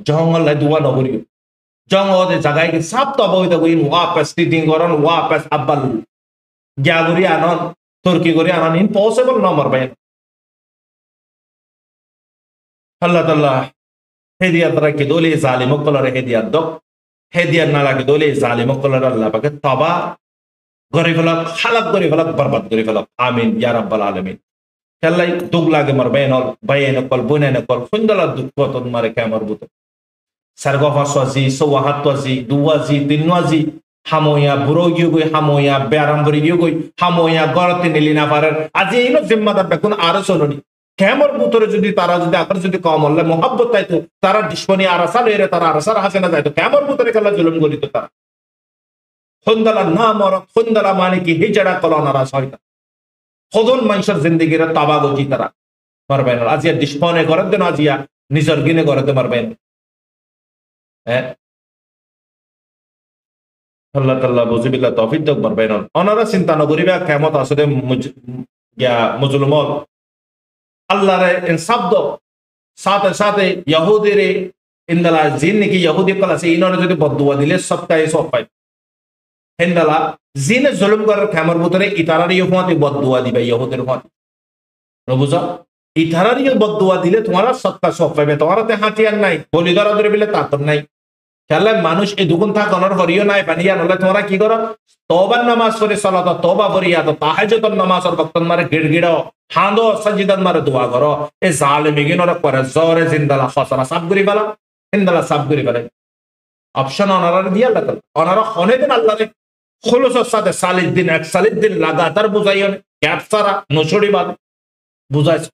জঙ্গল দুয়া নগরী জঙ্গলে জায়গায় কি সব তো বই তো ইন ওয়াপাস টিটিং করন ওয়াপাস আব্বাল গ্যাগুরি আনন তুর্কি করে আনন ইম্পসিবল না মারবে আল্লাহ তাআলা হেদিয়া তারাকে দোলে জালিম কলরে হেদিয়া দক হেদিয়া না লাগে দোলে জালিম কলরে আল্লাহ পাকে তবা গরি ফেলাক হালাক গরি ফেলাক বরবাদ গরি ফেলাক আমিন ইয়া রাব্বাল আলামিন খেলাই দুগ লাগে মার বেনল বাইন কল বুনেন কল ফুন্দলা দুঃখ তন মারে কামর বুত সারগফা সজি সোহাতজি দুয়াজি তিনওয়াজি হামোয়া বুরোগিও গই হামোয়া বেরামবরি গিও গই হামোয়া গরতে নিলিনা পারের আজি ইনো জিম্মাদার বেকুন আর সননি কামর বুতরে যদি তারা যদি আকর যদি কম হলে মোহাব্বত তাইতো তারা দুশমনি আরাসা লইরে তারা আরাসার হাসিনা যাইতো কামর বুতরে খেলা জুলুম করিত তারা খুন্দলা না মর খুন্দলা মানে কি হিজড়া কলনারা শয়তান খোদন মানুষের জিন্দেগির তাবা গজি তারা মারবেন আজিয়া দুশ্মনে করে দেন আজিয়া নিজের গিনে করে দে মারবেন হ্যাঁ আল্লাহ তাআলা বুঝিবিল্লাহ তৌফিক দাও মারবেন ওনারা চিন্তা নকরিবা কিয়ামত আসলে মুজলুমত আল্লাহর ইনসাফ দাও সাথে সাথে ইহুদিরে ইনদালা জিন কি ইহুদি কল আছে ইনরে যদি বদদুয়া দিলে সবটাই সব পায় হেন্দালা জিনে জুলুম করার খামর ভিতরে ইতারারিও হুয়াতে বদদুয়া দিবে ইহুদের হুয়াতে বুঝা ইতারারিও বদদুয়া দিলে তোমার সবটা সব পাবে তোমার হাতে হাতিয়ার নাই বলি ধরা ধরে বলে তাতর নাই খেলে মানুষ এই দুগুণ থাকানোর হরিও নাই বানিয়া নলে তোমরা কি করো তওবার নামাজ পড়ে সালাত তওবা করিয়া তো তাহাজ্জুদের নামাজের বক্ত মারে গিড়গিড়াও হাঁদো সাজিদান মারে দোয়া করো এ জালেমিগিন ওরা করে জরে জিন্দালা খসরা সাব করি ফেলা ইন্দালা সাব করি ফেলে অপশন অনারা দিয়ে আল্লাহ তাআলা অনারা হনে দিন আল্লাহ রে খুলুসের সাথে 40 দিন লাগাতার বুঝাইও গ্যাপ সারা নছড়ি বাদ বুঝাইছে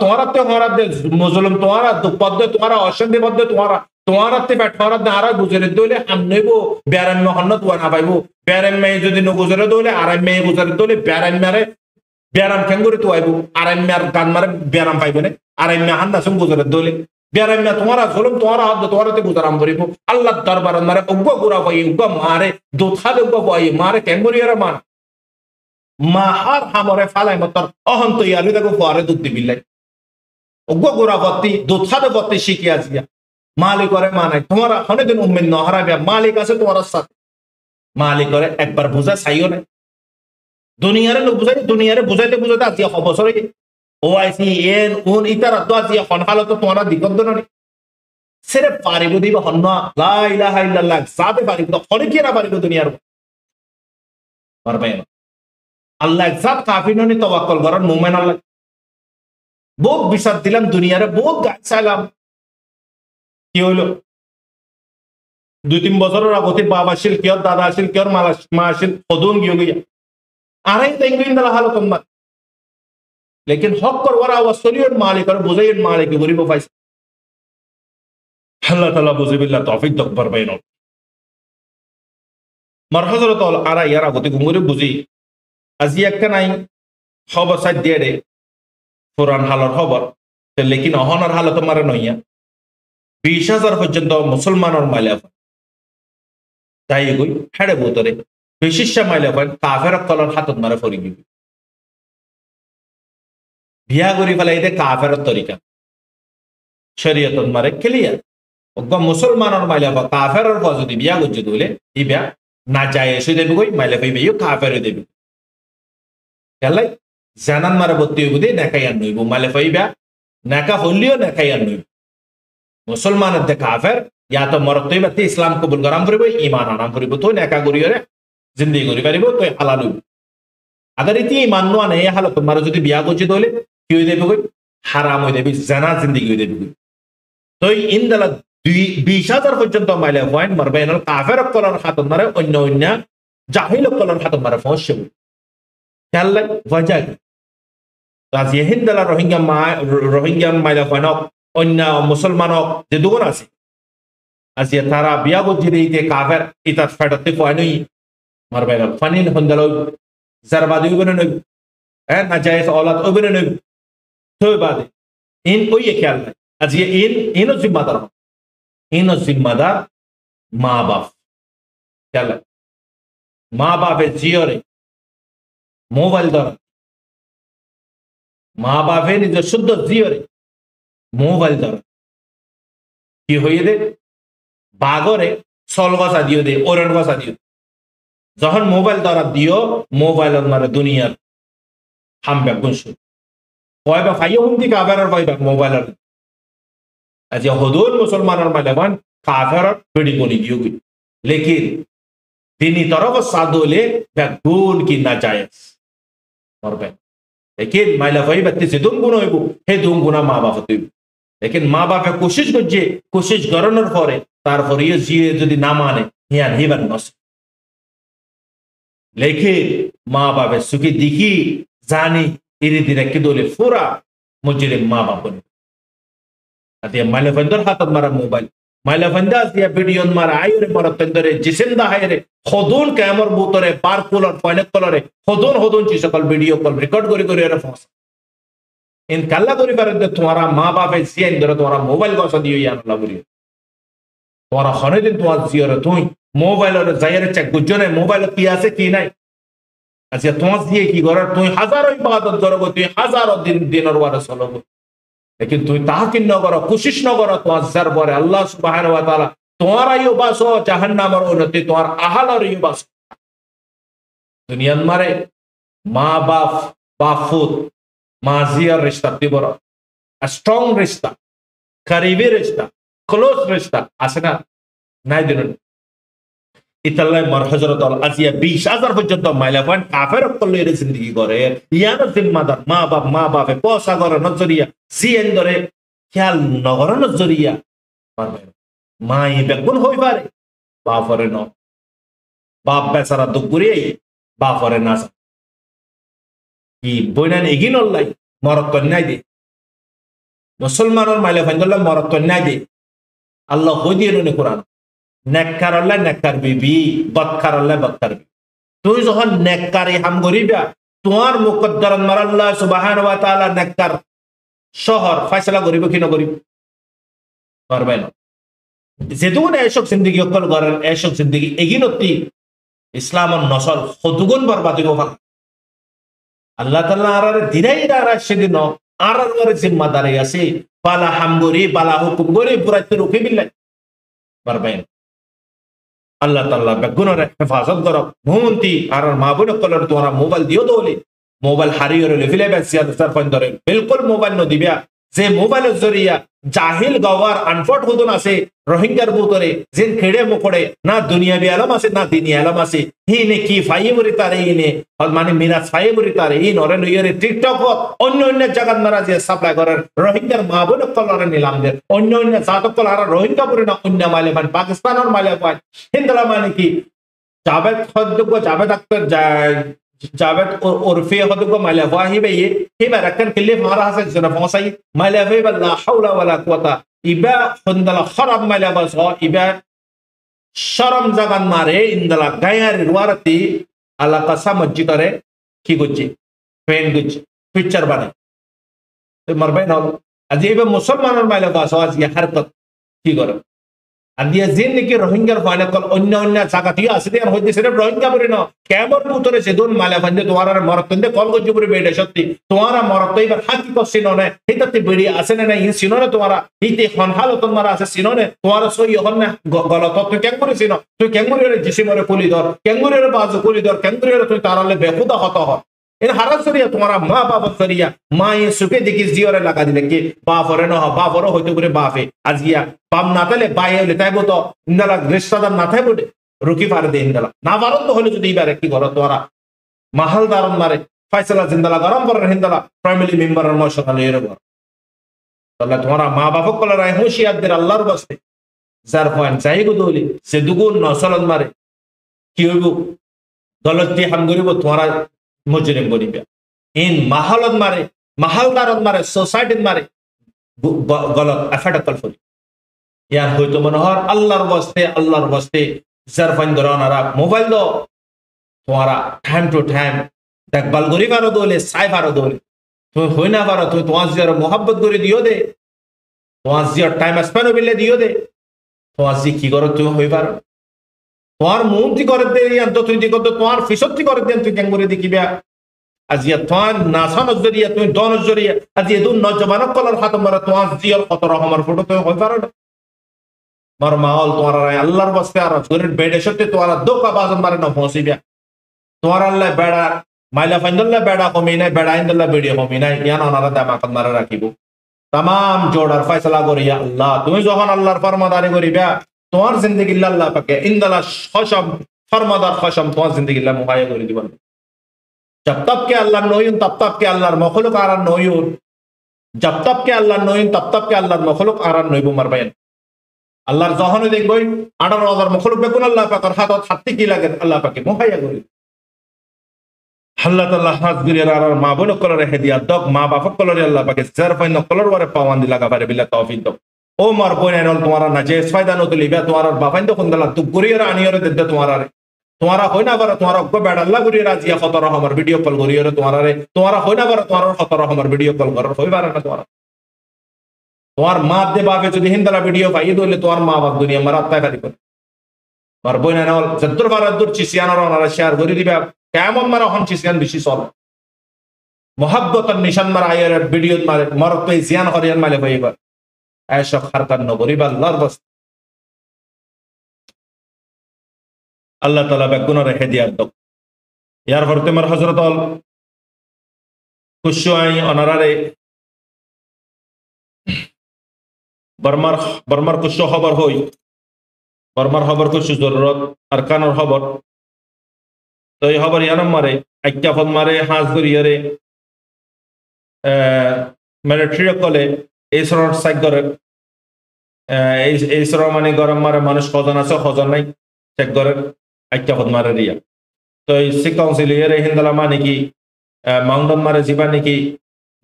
তোমারা তোমারা মুসলিম তোমারা দুপদ্দে তোমারা অশান্তি পদ্দে তোমারা তোমারা আরা গুজরে দইলে আমনেবো বেরাম হন্নত ওয়ানা পাইবো বেরাম মে যদি নগুজরে দইলে আরাম মে গুজরে দইলে বেরাম মারে বেরাম কেঙ্গুরি তো আইবো আরাম মার গান মারে বেরাম পাইবো না আরাম মে হান্না সম গুজরে দইলে বেরাম মে তোমারা জুলুম তোমারা হদ তোমারাতে গুজরাম করিবো আল্লাহ দরবার মারে উগ্গ গুরা পাই উগ্গ মারে দুথালে উগ্গ পাই মারে কেঙ্গুরি এর মান মাহার হামরে ফালাই মতর অহন্ত ইয়ালু দেখো ফুয়ারে দুধ দিবিল্লাই উগ্র গোড়াপত্তি দুধাতে পত্তি শিখিয়া জিয়া মালিক করে মানাই তোমার অনেকদিন উম্মিন নহরাবিয়া মালিক আছে তোমার সাথে মালিক করে একবার বুঝা চাইও নাই দুনিয়ারে লোক বুঝাই দুনিয়ারে বুঝাইতে বুঝাইতে আজিয়া অবসরে ও আইসি এন উন ইতার আদো আজিয়া হনহালত তোমার দিগদ্ধ ননি সেরে পারিব দিব হন্ন লা ইলাহা ইল্লাল্লাহ সাথে পারিব তো অনেকে না পারিব দুনিয়ার পারবে না আল্লাহ একজাত কাফি ননি তাওয়াক্কুল করার মুমিন আল্লাহ বহুত বিশ্বাস দিলাম দুনিয়ারে বহুত গাছ চাইলাম কি হইলো 2-3 বছরের আগতে বাবা আসিল কিয়র দাদা আসিল কিয়র মা আসিল সদুন গিয়ে গিয়া আরাই তেঙ্গুইন দালা হালো তোমার লেকিন হক করবার আওয়াজ শরীয়ত মালিক আর বুঝাইয়ের মালিক গরিব পাইছে আল্লাহ তাআলা বুঝিবিল্লাহ তৌফিক দকবার বাইন মার হযরত আরা ইয়ার আগতে গুমরে বুঝি আজি একটা নাই খবর সাইড দিয়ে রে পুরান হালর খবর লেকিন অহনার হালত মারে নইয়া 20,000 পর্যন্ত মুসলমানের মাইলাফ তাই গই হেড়ে বোতরে বিশিষ্ট মাইলাফ কাফের কলর হাতত মারে ফরি গি বিয়া করি ফেলাই দে কাফের তরিকা শরীয়ত মারে ক্লিয়ার অগ মুসলমানের মাইলাফ কাফের যদি বিয়া গজ্জে দইলে ই বিয়া না যায় এসে দেবে কই মাইলাফ বিয়া কাফের দেবে কেলাই জানান মারে বত্তি বুদে নাকাইয়ান নইব মালে ফাইবা নাকা হলিও নাকাইয়ান নইব মুসলমানের দে কাফের ইয়া তো মরতই বাতি ইসলাম কবুল করাম করিব ঈমান আনাম করিব তো নাকা করিয়রে জিন্দেগি করি পারিব তো হালাল হইব আদার ইতি ঈমান নো আনে হালত তোমার যদি বিয়া গজি দলে কি হই দেবে কই হারাম হই দেবে জানা জিন্দেগি হই দেবে তো ইনদালা 20,000 পর্যন্ত মাইলে পয়েন্ট মারবেন কাফের কলর হাত মারে অন্য অন্য জাহিল কলর হাত মারে ফসে খেললে ওয়াজাগ আজ ইহিন্দালা রোহিঙ্গা মাইলা ফানক অন্য মুসলমানক যে দুগুণ আছে আজ তারা বিয়া গজি দিতে কাফের ইতার ফেডতে ফানুই মারবে না ফানিন হন্দাল জারবাদি উবনে নই না জায়েজ औलाद উবনে নই তো বাদে ইন ওই খেয়াল আজ ইন জিম্মাদার মা বাপ খেয়াল মা বাপের জিয়রে মোবাইল ধরা মা বাপে নিজের শুদ্ধ জিওরে মোবাইল ধরা কি হয়ে দে বাগরে সল গসা দিও দে ওরন গসা দিও যখন মোবাইল ধরা দিও মোবাইল মারে দুনিয়ার হামবে গুনসু কয়বা ফাইও হুমদি কাফেরার কয়বা মোবাইলের আজ হদুল মুসলমানের মালেবান কাফের পিড়ি বলি গিয়ে লেকিন তিনি তরফ সাদোলে গুণ কি না জায়েজ করবে लेकिन माइला भाई बत्ती से दुम गुना হইব হে দুম গুনা মা বাপ হইব लेकिन মা বাপে কোশিশ করানোর পরে তারপরে জিয়ে যদি না মানে হিয়ান হিবার নস लेकिन মা বাপে সুখী দেখি জানি ধীরে ধীরে কি দলে পুরা মুজরে মা বাপ বনে আতে মাইলা ফন্দর হাতত মারা মোবাইল মাইলা ফন্দা দিয়া ভিডিও মারা আইরে মারা তন্দরে জিসিন্দা হায়রে খদুন ক্যামেরার বুতরে পার কুলার পয়েন্ট কলরে খদুন ची सकल वीडियो कॉल रिकॉर्ड করে এর ফস ইন কাল্লা করি পারে তোমারা মা বাপে সিয়ান ধরে তোমারা মোবাইল গসা দিও ইয়া আল্লাহ বলি তোমারা হনে দিন তোমার জিয়রে তুই মোবাইলের জায়রে চেক গুজনে মোবাইল কি আছে কি নাই আচ্ছা তোমার দিয়ে কি করার তুই হাজারো ইবাদত করব তুই হাজারো দিনের ওয়ারে চলব लेकिन তুই তাহকিন ন করো কোশিশ ন করো তোমার জার পরে আল্লাহ সুবহানাহু ওয়া তাআলা তোমার ইও বাসো জাহান্নামের উন্নতি তোমার আহালর ইও বাস দুনিয়ার মারে মা বাপ বাফুত মাজিয়ার রিশতা তিবর স্ট্রং রিশতা করিবি রিশতা ক্লোজ রিশতা আছে না নাই দিন ইতাল্লাই মার হজরত আজিয়া 20,000 পর্যন্ত মাইলা পয়েন্ট কাফের করলে জিন্দগি করে ইয়ার জিম্মাদার মা বাপে পয়সা করে নজরিয়া জিয়েন ধরে খেয়াল নগর নজরিয়া পারবে মা ই বেগুন হই পারে বাপরে ন বাপ বেচারা দুপুরে বাপরে না কি বইনান এগিন লাই মরত কন্যাই দে মুসলমানের মাইলা ফাইন্দল্লা মরত কন্যাই দে আল্লাহ হই দিয়ে নুনে কোরআন নেককার আল্লাহ নেককার বিবি বদকার আল্লাহ বদকার বিবি তুই যখন নেককারি হাম করিবা তোমার মুকদ্দরন মার আল্লাহ সুবহানাহু ওয়া তাআলা নেককার শহর ফয়সালা করিব কি না করিব পারবে না যেতুন এসব জিন্দগি অকল করেন এসব জিন্দগি এগিনতি ইসলামের নসল হতুগুন বরবাদি গো আল্লাহ তাআলা আরারে দিরাই রারা সেদিন আরার ওরে জিম্মাদারি আছে বালা হাম করি বালা হুকুম করি পুরাইতে রুখে বিল্লাই পারবে আল্লাহ তাআলা বেগুনের হেফাজত করব মুহন্তি আর মা বোন কলর তোরা মোবাইল দিও দোলে মোবাইল হারিয়ে রইলে ফিলে বেসিয়া তার ফোন ধরে বিলকুল মোবাইল ন দিবা যে মোবাইলের জরিয়া জাহিল গওয়ার আনফট হদন আছে রোহিঙ্গার ভিতরে যেন খেড়ে মুখড়ে না দুনিয়াবি আলম আছে না দিনী আলম আছে হিনে কি ফাইবরি তারে ইনে মানে মিরাজ ফাইবরি তারে ই নরে লইরে টিকটক অন্য অন্য জায়গাত মারা যে সাপ্লাই করেন রোহিঙ্গার মা বোন কলরে নিলাম দে অন্য অন্য জাতক কল আর রোহিঙ্গা পরে না অন্য মালে মানে পাকিস্তানের মালে পায় হিন্দরা মানে কি জাভেদ খদ্দুগ জাভেদ আক্তার জাভেদ ওরফে হদুগ মালে ওয়াহিবে হিবা রাখান কিলে মারা হাসে জনা ফসাই মালে ওয়া লা হাওলা ওয়ালা কুওয়াতা ইবা খন্দলা খরাব মালে বাস ইবা শরম জাগান মারে ইন্দলা গায়ার রওয়ারতি আলা কাসা মসজিদরে কি গজ্জি পেন গজ্জি পিকচার বানাই মারবে না আজি ইবা মুসলমানের মালে বাস আজ ইয়া হারকত কি করে আদিয়া জিন নাকি রোহিঙ্গার ফাইলে কল অন্য অন্য জায়গাতে আছে দেন হইতে সেটা রোহিঙ্গা বলে না কেমন পুতরে সে দোন মালা ফাইলে তোমার মরতন্দে কল গজ্জি করে বেড়ে সত্যি তোমার মরত এবার হাকি কো সিননে হিতাতে বেড়ি আছে না ইন সিননে তোমার হিতে খনহাল তোমার আছে সিননে তোমার সই হন না গলত তুই কেন করে সিন তুই কেন করে জিসিমরে পুলি ধর কেন করে বাজু পুলি ধর কেন করে তুই তারালে বেহুদা হত হ इन हरस जरिया तुम्हारा माँ बाप जरिया माँ ये सुखे देखी जियोरे लगा दिले कि बाफरे न हो बाफरो होते करे बाफे आजिया बाप नाताले बाये लेताय बो तो इंदला रिश्तेदार नाताय बोले रुकी फारे दे इंदला ना वारन तो होले যদি ইবারে কি করো তোরা মাহাল দারন মারে ফয়সালা জিন্দালা গরম করে হিন্দলা ফ্যামিলি মেম্বারের মশালে এর বর আল্লাহ তোমারা মা বাপ কল রায় হুশিয়াতদের আল্লাহর বাস্তে যার পয়েন্ট চাই গো দলি সে দুগুণ নসলন মারে কি হইব গলতি হাম করিব তোমারা মুজরিম বনিবা ইন মাহালত মারে মাহালদারত মারে সোসাইটিত মারে গলত এফেক্ট কলফরি ইয়ার হয়তো মনোহর আল্লাহর বস্তে জারফাইন দরানারা মোবাইল দো তোমারা টাইম টু টাইম দেখভাল করি পারো দোলে সাই পারো দোলে তুমি হই না পারো তুমি তোমার জিয়ার মোহাব্বত করে দিও দে তোমার জিয়ার টাইম স্পেন্ড বিলে দিও দে তোমার জি কি করো তুমি হই পারো তোমার মুক্তি করে দে তুই দিকে তোমার ফিসতি করে দেন তুই কেন করে দেখিবা আজি তোমার নাসা নজরিয়া তুমি দ নজরিয়া আজি এদু নজবান কলার হাত মারা তোমার জিয়ার কত রকমের ফটো তুমি হই পারো না মার মাল তোমার আল্লাহর বাস্তে আর গরিব বেডে সত্যি তোমার দোকা বাজন মারে না ফসিবা তোমার আল্লাহ বেড়া মাইলা ফাইন্দল্লাহ বেড়া কমি নাই বেড়া ইন্দল্লাহ বেড়িয়া কমি নাই ইয়ান ওনারা দামাকাত মারা রাখিব তাম জোড়ার ফয়সালা করিয়া আল্লাহ তুমি যখন আল্লাহর ফরমাদারি করিবা তোমার জিন্দগি আল্লাহ পাকে ইন্দলা খসম ফরমাদার খসম তোমার জিন্দগি আল্লাহ মুহাইয়া করে দিবেন जब तब के अल्लाह नोयुन तब तब के अल्लाहर मखलुक आरान नोयुन जब तब के अल्लाह नोयुन तब तब के अल्लाहर मखलुक आरान नोइबो मारबायन अल्लाहर जहने देखबई 18000 मखलुक बेकुन अल्लाह पाकर हाथत हाथी की লাগে अल्लाह पाके মুহাইয়া করে আল্লাহ তাআলা হাত গরিয়ার আর মা বোন কলরে হেদিয়া দক মা বাপ কলরে আল্লাহ পাকে জারফাইন কলর ওরে পাওয়ান দিলা গাবারে বিল্লাহ তৌফিক দক ও মার বোন এনল তোমারা না যে ফায়দা নতুলিবা তোমার বাবাইন তো কোনদলা তু গরিয়ার আনিয়রে দেদ তোমারা হয় না বারা তোমার অজ্ঞ বেড় আল্লাহ গরিয়ার আজিয়া কত রকমের ভিডিও কল গরিয়ারে তোমারা হয় না বারা তোমার কত রকমের ভিডিও কল করার হই পারে না তোমার মা দে বাপে যদি হিন্দলা ভিডিও পাই দইলে তোমার মা বাপ দুনিয়া মারা আত্মা কারি করে মার বোন এনল যদ্দুর বারা দূর চিসিয়ানর ওনারা শেয়ার করে দিবা কেমন মারা হন চিসিয়ান বেশি চলে মহাব্বতের নিশান মারা আয়ের ভিডিও মারে মরত জিয়ান হরিয়ান মালে হইবা ऐशक हरकत न गरीब अल्लाहर बस अल्लाह ताला बेगुना रहे दिया दो यार फरते मर हजरत अल कुशोई अनरारे बर्मर कुशो खबर होई বর্মার খবর খুশি জরুরত আর কানোর খবর তো এই খবর ইয়ানম মারে আজ্ঞাপন মারে হাঁস গরিয়ারে মিলিটারি কলে এই সরর সাইক করে এই সরর মানে গরম মারে মানুষ কজন আছে কজন নাই চেক করে আজ্ঞাপন মারে রিয়া তো এই সি কাউন্সিল ইয়ারে হিন্দালা মানে কি মাউন্টন মারে জিবা নাকি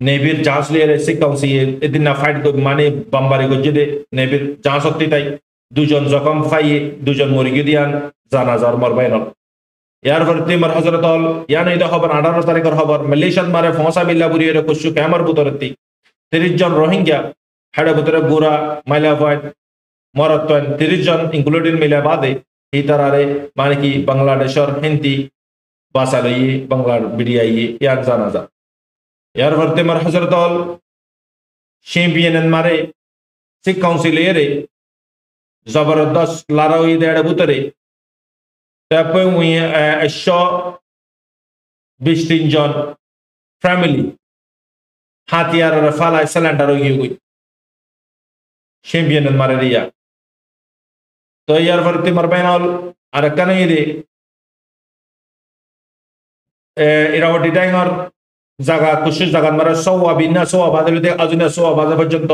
নেভির জাহাজ লিয়ে সি কাউন্সিল এদিন না ফাইট মানে বাম্বারি গজ্জে দে নেভির জাহাজ সত্যি তাই দুজন জখম ফাইয়ে দুজন মরিগি দিয়ান জানাজার মরবাই নল ইয়ার ভর্তি মার হজরত হল ইয়ান এটা খবর 18 তারিখের খবর মালয়েশিয়ান মারে ফসা বিল্লা বুড়ি এর কুসু ক্যামার বুতরতি 30 জন রোহিঙ্গা হেডে বুতরে গুরা মাইলা ফাইট মরতন 30 জন ইনক্লুডিং মিলা বাদে এই তারারে মানে কি বাংলাদেশের হিন্দি ভাষা লইয়ে বাংলার বিডিআইয়ে ইয়ান জানাজা ইয়ার ভর্তি মার হজরত হল চ্যাম্পিয়ন মারে সিক কাউন্সিল এরে জবরদস্ত লড়াই দেড় বুতরে তারপর 123 জন ফ্যামিলি হাতিয়ার ফালাই সিলিন্ডার হয়ে গই চ্যাম্পিয়ন মারে রিয়া তো ইয়ার ভর্তি মার বাইনাল আর কেন ইদে ইরাওয়াটি ডাইঙর জায়গা কুশিস জায়গা মারা সোয়া বিনা সোয়া বাদে আজুনা সোয়া বাজে পর্যন্ত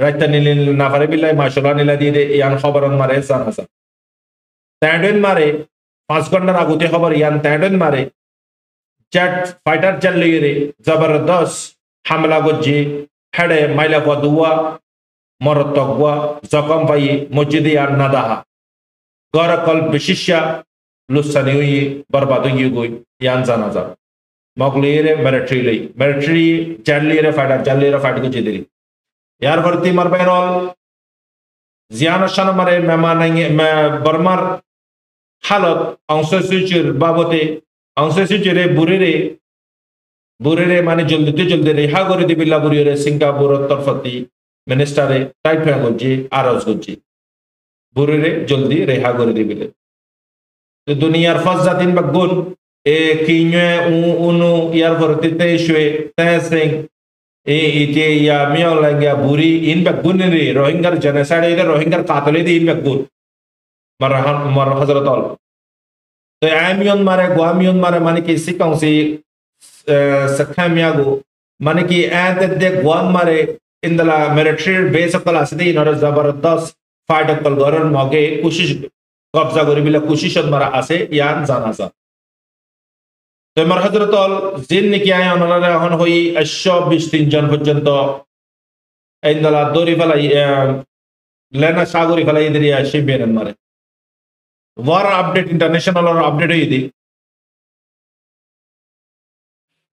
রাইতা নিল না পারে বিল্লাই মাশাআল্লাহ নিলা দিয়ে দে ইয়ান খবরন মারে জানাজা ট্যান্ডেন মারে 5 ঘন্টার আগুতে খবর ইয়ান ট্যান্ডেন মারে জেট ফাইটার জেট লিয়ে জবরদস্ত হামলা গজ্জি হেডে মাইলা দুয়া মরতগুয়া জখম ভাই মসজিদে আর নাদাহা গরকল বিশিষ্যা লুসানি হই বরবাদ হয়ে গই ইয়ান জানাজা মগলিয়ে মিলিটারি জেট লিয়ে ফাইটার জেট লিয়ে ফাইট গজ্জি দিলি ইয়ার ভর্তি মার বাইনল জিয়ান শান মারে মেহমান বর্মার হালত অংশ সূচির বাবতে অংশ সূচিরে বুড়িরে মানে জলদি রেহা করে দিবিল্লা বুড়িরে সিঙ্গাপুর তরফতি মিনিস্টারে টাইপ হয়ে গজি আরজ গজি বুড়িরে জলদি রেহা করে দিবিলে তো দুনিয়ার ফার্স্ট জাতিন বা গুণ এ কিনে উনু ইয়ার ভর্তিতে শুয়ে তেসিং ইতে ইয়া মিয়াও লাগা বুড়ি ইন বা গুণ রে রোহিঙ্গার জেনোসাইড এর রোহিঙ্গার কাতলে দি ইন বা গুণ মার হযরত আল তো আমিয়ন মারে গোয়ামিয়ন মারে মানে কি সিকাউসি sakhamyago মানে কি এত দে গোয়াম মারে ইনদলা মিলিটারি বেস অকল আসদি নর জবরদস্ত ফাইট অকল গরন মগে কোশিশ কবজা করি বিলা কোশিশত মারা আছে ইয়ান জানাজা তো মার হযরত আল জিন নাকি আয় অনরা হন হই 123 জন পর্যন্ত ইনদলা দরি ফলাই লেনা সাগরি ফলাই ইদরিয়া শিবেন মারে war update international or update হই দি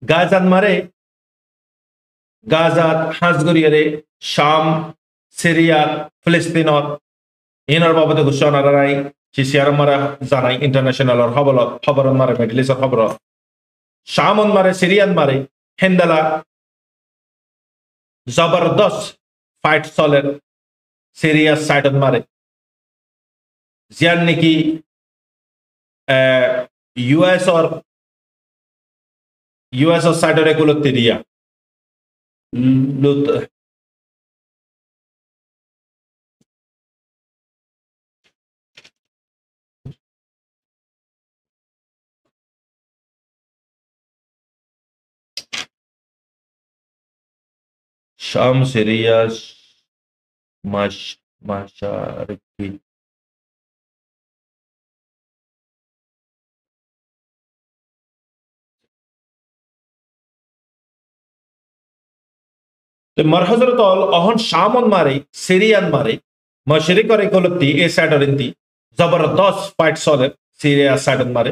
গাজাত মারে গাজাত হাসগরিয়ারে শাম সিরিয়া ফিলিস্তিনত ইনার বাবদে ঘোষণা রাই সিসিয়ার মারা জানাই ইন্টারন্যাশনাল আর খবর মারে মিডল ইস্ট খবর শামন মারে সিরিয়ান মারে হেন্দালা জবরদস্ত ফাইট চলে সিরিয়া সাইডন মারে জিয়ান নাকি ইউএস और साइडर एगुलो तिरिया लुत शाम सीरिया माशारिकी तो मर हजरत अहन शामन मारे सीरियन मारे मशरिक और इकोलती ए साइडर इंती जबरदस्त फाइट चले सीरिया साइडन मारे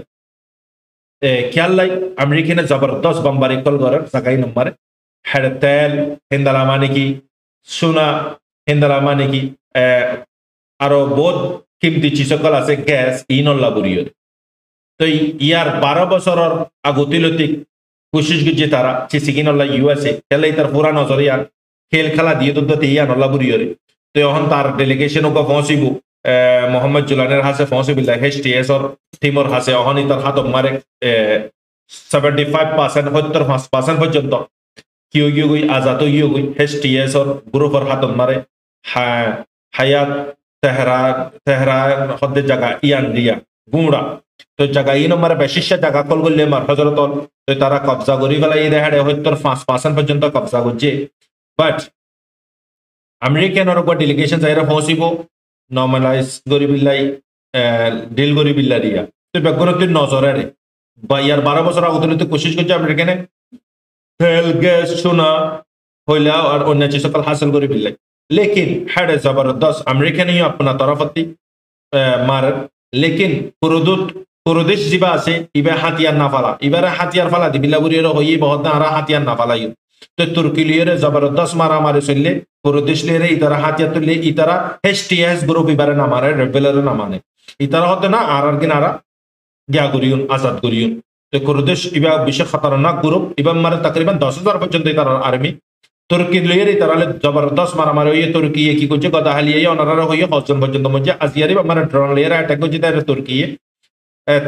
ख्याल लाई अमेरिकी ने जबरदस्त बमबारी कल गरन सगाई नंबर हेड तेल हिंदला माने की सोना हिंदला माने की आरो बहुत कीमती चीज कल আছে গ্যাস ইনল্লা বুরিয়র তো ইয়ার 12 বছরের আগতিলতিক কোশিশ গজি তারা চিসিকিনল্লা ইউএসএ তেলে তার পুরা নজরিয়ান খেল খেলা দিয়ে তো ইয়া নল্লা বুরিয়রে তো এখন তার ডেলিগেশন ও পৌঁছিব মোহাম্মদ জুলানের হাসে পৌঁছিবিল্লা এইচটিএস এর টিমর হাসে অহনি তার হাত মারে 75% 75% পর্যন্ত কিউ গই আজাদ গই এইচটিএস এর গ্রুপের হাত মারে হায়াত তেহরান তেহরান হদ্দে জায়গা ইয়ান রিয়া গুমরা তো জায়গা ই নম্বরে বেশিসা জায়গা কল করলে মার হজরতল তো তারা কবজা করি ফেলাই দেখাড়ে হয়তো 5% পর্যন্ত কবজা করছে বাট আমেরিকানোর উপর ডেলিগেশন যাইরা পৌঁছিব নর্মালাইজ করি বিল্লাই ডিল করি বিল্লা রিয়া তো বেগুনতির নজরে বা ইয়ার 12 বছর আগতে কোশিশ করছে আমেরিকানে তেল গ্যাস সোনা হইলা আর অন্য যে সকল হাসিল করি বিল্লাই लेकिन है जबरदस्त अमेरिकन ही अपना तरफती मार लेकिन कुरुदिश जिबा से इबे हाथियार ना फाला इबारे हाथियार फाला दी बिलाबुरी रो होई बहुत ना हाथियार ना फाला यू तो तुर्की लिए जबरदस्त मारा मारे सुनले कुरुदिश ले रे इधर हाथियार तो ले इधर एचटीएस ग्रुप इबारे ना मारे रेबेलर ना माने इधर होते ना आरआर किनारा गया गुरियन आजाद गुरियन तो कुरुदिश इबा विशेष खतरनाक ग्रुप इबा मारे तकरीबन 10,000 पर्यंत इधर आर्मी तुर्की लेयर इतराले जबरदस्त मारामारी हुई तुर्की की कुछ गदा हलिए অনারা হইয়ে 10 জন পর্যন্ত মধ্যে আজিয়ারি মানে ড্রোন লেয়ার অ্যাটাক হচ্ছে তার তুর্কি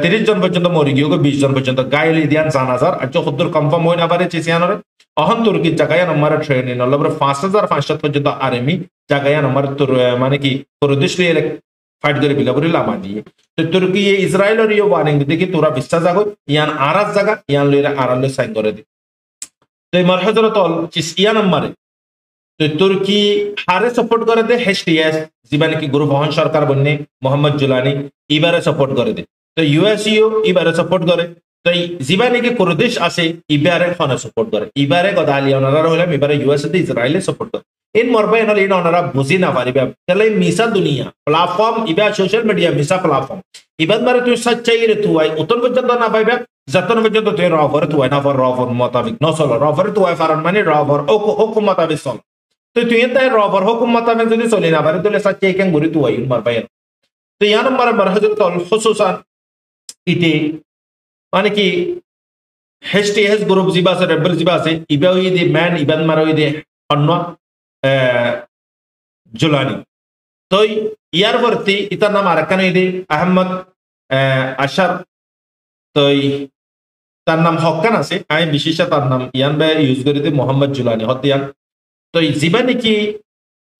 30 জন পর্যন্ত মরি গিয়ে 20 জন পর্যন্ত গাইলি দিয়ান জানাজার আর যতদূর কনফার্ম হই না পারে চিসিয়ানরে অহন তুর্কির জায়গায় আমার ট্রেনিং হলো 5500 পর্যন্ত আর্মি জায়গায় আমার মানে কি কুরদিশ লেয়ার ফাইট করে বিলাবরি লামা দিয়ে তো তুর্কি ইসরায়েলের ইয়ে ওয়ার্নিং দিতে কি তোরা বিশ্বাস জাগো ইয়ান আরাস জায়গা ইয়ান লেয়ার আরালে সাইন করে দি तो मरहजरतल चिसिया नंबर तो तुर्की हारे सपोर्ट करे दे एचटीएस जीबाने की ग्रुप हन सरकार बनने मोहम्मद जुलानी इबारे सपोर्ट करे दे तो यूएसईओ इबारे सपोर्ट करे तो जीबाने की कुर्दिश आसे इबारे खाना सपोर्ट करे इबारे गदाली ओनारा होले इबारे यूएस दे इजराइल सपोर्ट करे इन मरबे नल इन ओनारा बुझी ना पारी बे चले मिसा दुनिया प्लेटफॉर्म इबा सोशल मीडिया मिसा प्लेटफॉर्म इबाद मारे तू सच्चाई रे तू आई उतन पर्यंत ना पाइबे जतन पर्यंत तू रॉफर तू ना फर रॉफर मुताबिक न चलो रॉफर तू आई फारन माने रॉफर ओ हुकुम मुताबिक चल तो तू एंता रॉफर हुकुम मुताबिक যদি চলে না পারে তাহলে সচ্চাই কেন ঘুরি তু আই মারবে তো ইয়া নম্বর মারহাজত খুসুসান ইতে মানে কি एचटीएस ग्रुप जिबा से रेबल जिबा से इबा हुई दे मैन इबन मारो हुई दे अन्वा जुलानी तो यार वर्ती इतना नाम आरकन हुई दे अहमद अशर तो তার নাম হকান আছে আমি বিশেষ তার নাম ইয়ান ভাই ইউজ করে দিই মোহাম্মদ জুলানি হতিয়ান তো জিবা নাকি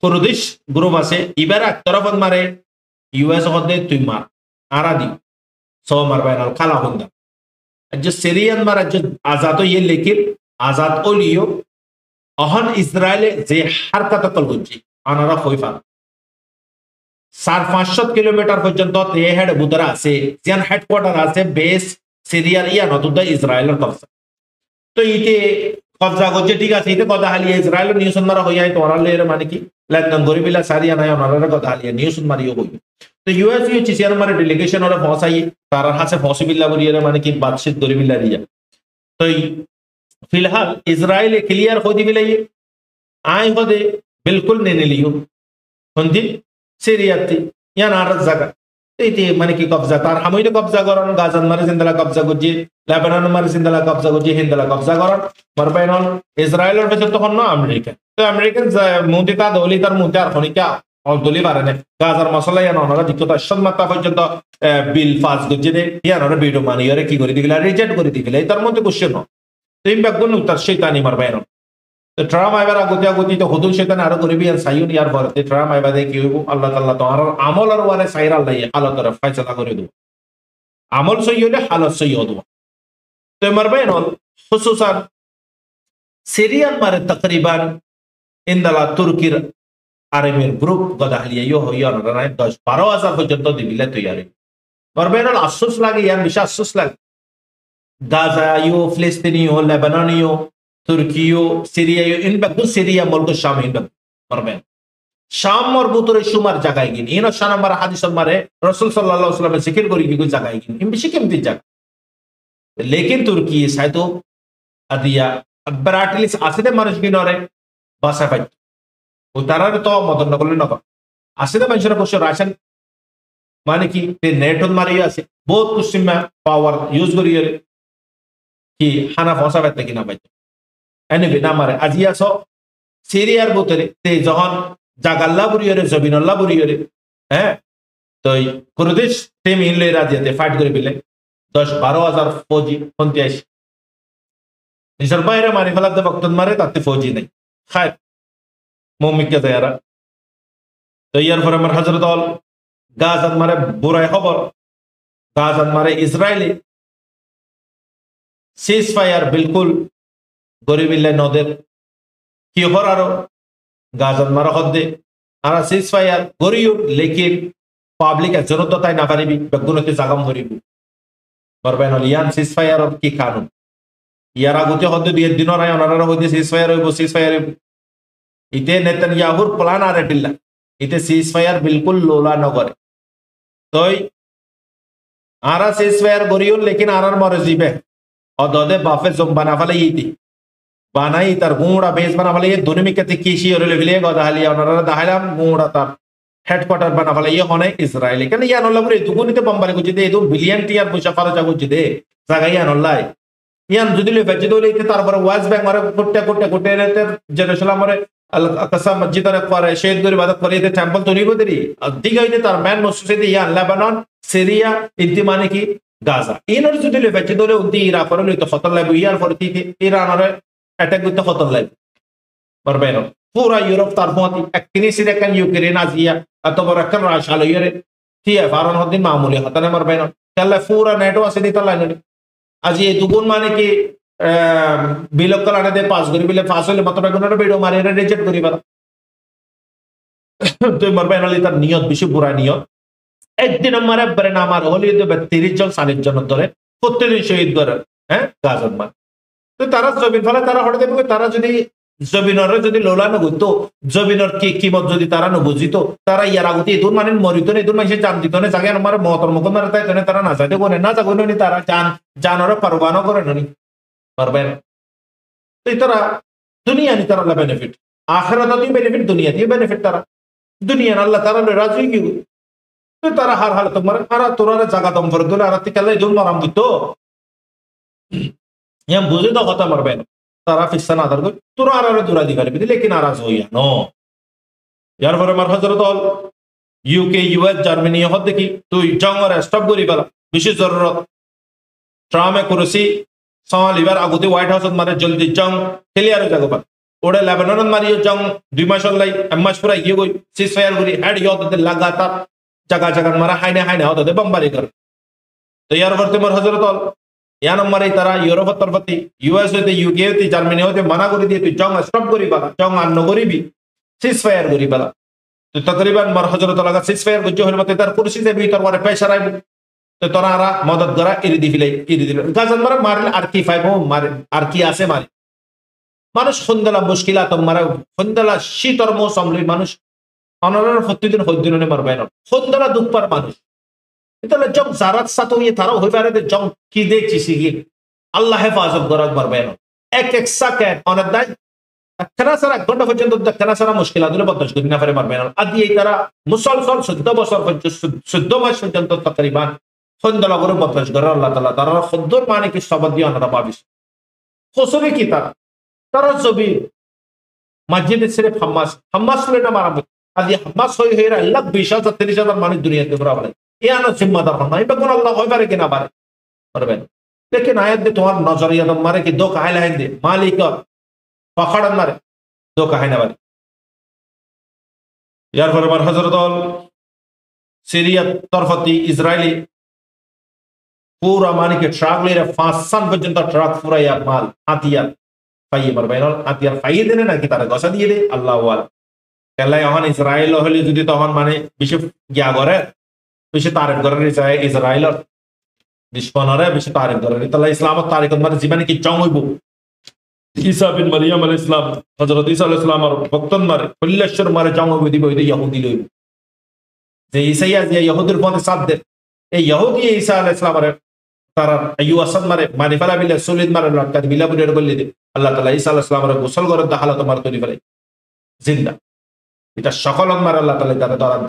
কুরদিশ গ্রুপ আছে ইবার তরফত মারে ইউএস হদে তুই মার আরা দি সো মারবাই না খালা হন্দা जो सीरियन मारा जो आजाद हो ये लेकिन आजाद ओ लियो अहन इजराइल जे हरकत कल गुंजी अनारा होइफा 500 किलोमीटर पर्यंत ते हेड बुदरा আছে যেন হেডকোয়ার্টার আছে বেস সিরিয়ার ইয়া নতুদা ইসরায়েলের কবজা তো ইতে কবজা করছে ঠিক আছে ইতে কথা হালিয়ে ইসরায়েল নিউজ মারা হইয়া তো ওরালের মানে কি লন্ডন গরিবিলা সারিয়া নাই ওনারা কথা হালিয়ে নিউজ মারিও হই तो यूएस यू चिसियान मारे डेलीगेशन और फौसाई तारा हासे फौसी बिल्ला बुरिया माने की बातचीत गरी बिल्ला दिया तो फिलहाल इजराइल क्लियर हो दी बिलाई आए हो दे बिल्कुल ने लियो होंदी सीरिया थी या नारद जगह इति माने की कब्जा तार हमई तो कब्जा करन गाजन मारे जिंदला कब्जा गुजी लेबनान मारे जिंदला कब्जा गुजी हिंदला कब्जा करन मरबाइनल इजराइल और बेच तो ना अमेरिका तो अमेरिकन मुंतिता दौली तार मुंतार खनिका অদলি পারে গাজার মশলা ইয়ান ওনারা দিকতা সম্মাতা পর্যন্ত বিল পাস করছে দে ইয়ান ওরা ভিডিও মানিয়রে কি করে দিগলা রিজেক্ট করে দিগলা তার মধ্যে কোশ্চেন তিন ব্যাগুন উত্তর শয়তানি মারবে না তো ট্রাম আইবার আগতে আগতি তো হুদুল শয়তান আরো করবি আর সাইউন ইয়ার ভরতে ট্রাম আইবা দে কি হইব আল্লাহ তাআলা তো আর আমল আর ওয়ারে সাইরা আল্লাহ আল্লাহ তরফ ফয়সালা করে দেব আমল সই হলে হালত সই হদব তো মারবে না খুসুসান সিরিয়ান মারে তকরিবান ইনদালা তুর্কির আর্মির গ্রুপ গদাহলিয়া ইয়ো হইয়া না 10-12,000 পর্যন্ত দিবিলে তৈরি বরবেনাল আফসোস লাগে ইয়ান বিশাল আফসোস লাগে গাজাইও ফিলিস্তিনিও লেবাননিও তুর্কিও সিরিয়াও ইন বাকু সিরিয়া মুলক শাম ইন বরবেন শাম মরবুতরে সুমার জায়গায় গিন ইন শান আমার হাদিস মারে রাসূল সাল্লাল্লাহু আলাইহি ওয়াসাল্লাম জিকির করি কি জায়গায় গিন ইন বেশি কেমতি জায়গা লেকিন তুর্কি সাইতো আদিয়া আবরাটলিস আসিদে মানুষ গিনরে বাসা পাই उतारा तो मदन नकल नक आसे मनुष्य कुछ राशन माने की नेट मारी आसे बहुत कुछ पावर यूज करी कि हाना फसा बैठते कि ना बैठते एनिवे ना मारे आजिया सो सीरियार बोतरे ते जहन जागाल्ला बुरियरे जबिनल्ला बुरियरे हैं तो कुर्दिश टीम इन ले राजियाते फाइट करे बिले 10-12,000 फौजी पंत्याश निसर बाहर मारे फलात वक्त मारे ताते फौजी नहीं खैर मोमिक के तैयारा তো ইয়ার পরে আমার হজরত গাজাত মারে বুড়াই খবর গাজাত মারে ইসরায়েলি সিজ ফায়ার বিলকুল গরিবিল্লাই নদের কি হর আরো গাজাত মারা হদ্দে আর সিজ ফায়ার গরিব লেকিন পাবলিক জনতা তাই না পারিবি বেগুনতে জাগাম করিব পারবেন ইয়ান সিজ ফায়ার কি কানুন ইয়ার আগতে হদ্দে দিয়ে দিন রায় অনারা হইতে সিজ ফায়ার হইব সিজ ফায়ার ইতে নেতানিয়াহুর প্ল্যান আর এটিল্লা ইতে সিজ ফায়ার বিলকুল লোলা নগরে তই আরা সিজ ফায়ার গরিও লেকিন আরার মরে জিবে অদদে বাফে জম বানা ফেলে ইতি বানাই তার গুঁড়া বেস বানা ফেলে দুনিমিকে কৃষি হলে ভিলে গদাহালি ওনারা দাহালাম গুঁড়া তার হেডকোয়ার্টার বানা ফেলে ইয়ে হনে ইসরায়েল কেন ইয়ান হল্লা বলে দুগুনিতে বম্বারি গুজি দে এদু বিলিয়ন টিয়ার পয়সা খরচা গুজি দে জায়গায় ইয়ান হল্লাই ইয়ান যদি লে ভেজি দলে তারপরে ওয়াজ ব্যাংক মারে কোটে জেরুসালাম মারে আল আকসা মসজিদের করে শহীদ করে ইবাদত করে এতে টেম্পল তৈরি করে দিই দিগাইতে তার ম্যান মসজিদে ইয়ান লেবানন সিরিয়া ইন্তিমানে কি গাজা ইনর যদি লে ভেজি দলে উদি ইরা করে লইতে খতর লাগবে ইয়ার পরে ইরানরে অ্যাটাক করতে খতর লাগবে পারবেন পুরা ইউরোপ তার মত একদিনই সিরিয়া কান ইউক্রেন আজিয়া এত বড় একটা রাশিয়া লইরে ঠিক ফারন হদিন মামুলি হতানে মারবেন তাহলে পুরা নেটো আছে দিতে লাইন আজি এই দুগুণ মানে কি বিলক কলানে দে পাস করি বিলে পাস হলে মাত্র বেগুনের ভিডিও মারি রিজেক্ট করি বারা তুই মারবেন আলি তার নিয়ত বেশি বুড়া নিয়ত একদিন মারে বরে না আমার হলি 30 জন 40 জন ধরে প্রত্যেকদিন শহীদ করে হ্যাঁ গাজাত মার তো তারা জমিন ফলে তারা হঠাৎ দেবে তারা যদি জমিনরে যদি লোলা নগুতো জমিনর কি কিমত যদি তারা নবুঝিত তারা ইয়ার আগতে ইদুর মানে মরিত না ইদুর মানুষের জান দিত না জাগে আমার মতর মুখ মারে তাই তারা না যাইতে কোনে না যাগো নি তারা জানরে পারবানো করে নি পারবেন তো তারা দুনিয়া নি তারা বেনিফিট আখিরাত দিয়ে বেনিফিট দুনিয়া দিয়ে বেনিফিট তারা দুনিয়া আল্লাহ তারা রাজি কি তো তারা হার হাল তোমার আর তোরা জায়গা দম করে দিলে আর তিকালে ইদুর মারাম দিত ইয়াম বুঝে তো কথা মারবেন তারা ফিসা না আদার তোরা আর দূরা দি পারবি লেকিন নারাজ হইয়া নো ইয়ার পরে আমার হজরত ইউকে ইউএস জার্মানি হদ দেখি তুই জঙ্গর স্টপ করি পেলা বেশি জরুরত ট্রামে কুরসি সওয়াল এবার আগতে হোয়াইট হাউসত মারে জলদি জং ক্লিয়ার হয়ে যাগো পার ওড়ে লেবানন মারিও জং 2 মাস লাই মাস পুরা ইয়ে গই সিজ ফায়ার করি হেড ইয়ত লাগাতার জায়গা মারা হাইনে হদ বম্বারি কর তো ইয়ার পরে তোমার হজরত या नंबर तारा यूरोप तरफती यूएस होते यूके होते জার্মানি होते मना कर दिए तुम जंग स्टॉप करी पाला जंग आन्न करी सीज फायर करी पाला तो तकरीबन मर हजरत लगा सीज फायर गुज्जो हल मते तार कुर्सी से भी तोर प्रेशर आइब तो तोरा आरा मदद करा इरी दिले गाजन मारे मारले আর কি ফাইবো মারে আর কি আছে মারে মানুষ খুন্দলা মুশকিলা তো মারে খুন্দলা শীতর মৌসুম লই মানুষ অনরের প্রতিদিন হদ্দিনে মারবে না খুন্দলা দুঃখ পার মানুষ তাহলে জং জারাত সাথে ইয়ে তারাও হয়ে পারে জং কি দেখছি সিগি আল্লাহ হেফাজত করার পারবে না এক সেকেন্ড অনেক দায় কেনা সারা 1 ঘন্টা পর্যন্ত কেনা সারা মুশকিল আদুলে বদশ করি না পারে পারবে না আদি এই তারা মুসলসল 14 বছর পর্যন্ত 14 মাস পর্যন্ত তকরিবান খন্দলা করে বদশ করে আল্লাহ তাআলা তারা খুদ্দুর মানে কি সবদ দিয়ে আনরা পাবিস খসরে কি তারা জবি মসজিদে সিরফ হামাস লেটা মারা আদি হামাস হয়ে আল্লাহ 20,000 30,000 মানুষ দুনিয়াতে পুরা বলে ইয়ানো জিম্মাদার না এই বেগুন আল্লাহ হয় পারে কিনা পারে পারবেন लेकिन आयत दे तुम्हार नजरिया तो मारे कि दो कहाय लाइन दे मालिक पकड़ मारे दो कहाय ना मारे यार फरमान हजरत सीरिया तरफती इजरायली पूरा मानी के ट्रक ले रहे 5 सन पर्यंत ट्रक पूरा यार माल हाथियार फाइये मरबेन हाथियार फाइये देने ना कि तारा गसा दिए दे अल्लाह वाला कहला यहां इजराइल হলে যদি তখন মানে বেশি গিয়া করে বেশি তারিফ করে চায় ইসরায়েলের দুশমনরে বেশি তারিফ করে তাহলে ইসলামের তারিখ মানে জীবনে কি জং হইব ঈসা বিন মারিয়াম আলাইহিস সালাম হযরত ঈসা আলাইহিস সালামের ভক্তন মারে কল্লেশ্বর মারে জং হইব দিব এই ইহুদি লইব যে ঈসাইয়া যে ইহুদির পথে সাথ দে এই ইহুদি ঈসা আলাইহিস সালামের তারা আইয়ু আসাদ মারে মারি ফেলা বিলে সুলিদ মারে লটকা বিলা বুড়ের বললি দে আল্লাহ তাআলা ঈসা আলাইহিস সালামের গোসল করে দা হালত মার তৈরি ফেলে জিন্দা এটা সকলত মারে আল্লাহ তাআলা তারা দরান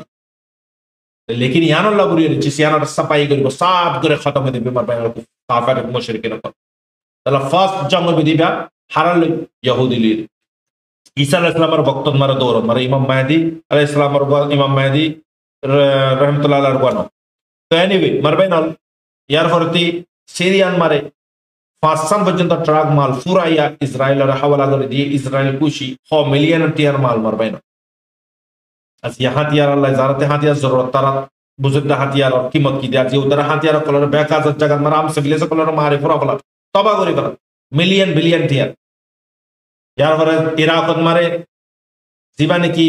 लेकिन यान अल्लाह बुरी जिस यान सफाई करिबो साफ करे खत्म दे बीमार बाय काफिर मुशरिकिन पर तला फास्ट जंग बिदी बा हारल यहूदी ली ईसा अलैहि सलाम र वक्त मारे दौर मारे इमाम मेहदी अलैहि सलाम र इमाम मेहदी रहमतुल्लाह अलैहि रवानो तो एनीवे मरबेन यार फरती सीरियन मारे 5 सन पर्यंत ट्रक माल पूरा या इजराइल र हवाला करे दिए इजराइल कुशी 100 मिलियन टियर माल मरबेन আজি হাতিয়ার আল্লাহ যারাতে হাতিয়ার জরুরত তারা বুঝুদ্দা হাতিয়ার কিমত কি দিয়া যে তারা হাতিয়ার কলর বেকাজের জায়গা মারা আমসে বিলেছে কলর মারে ফুরা ফলা তবা করে ফেলা মিলিয়ন বিলিয়ন টিয়ার ইয়ার পরে ইরাকত মারে জীবানে কি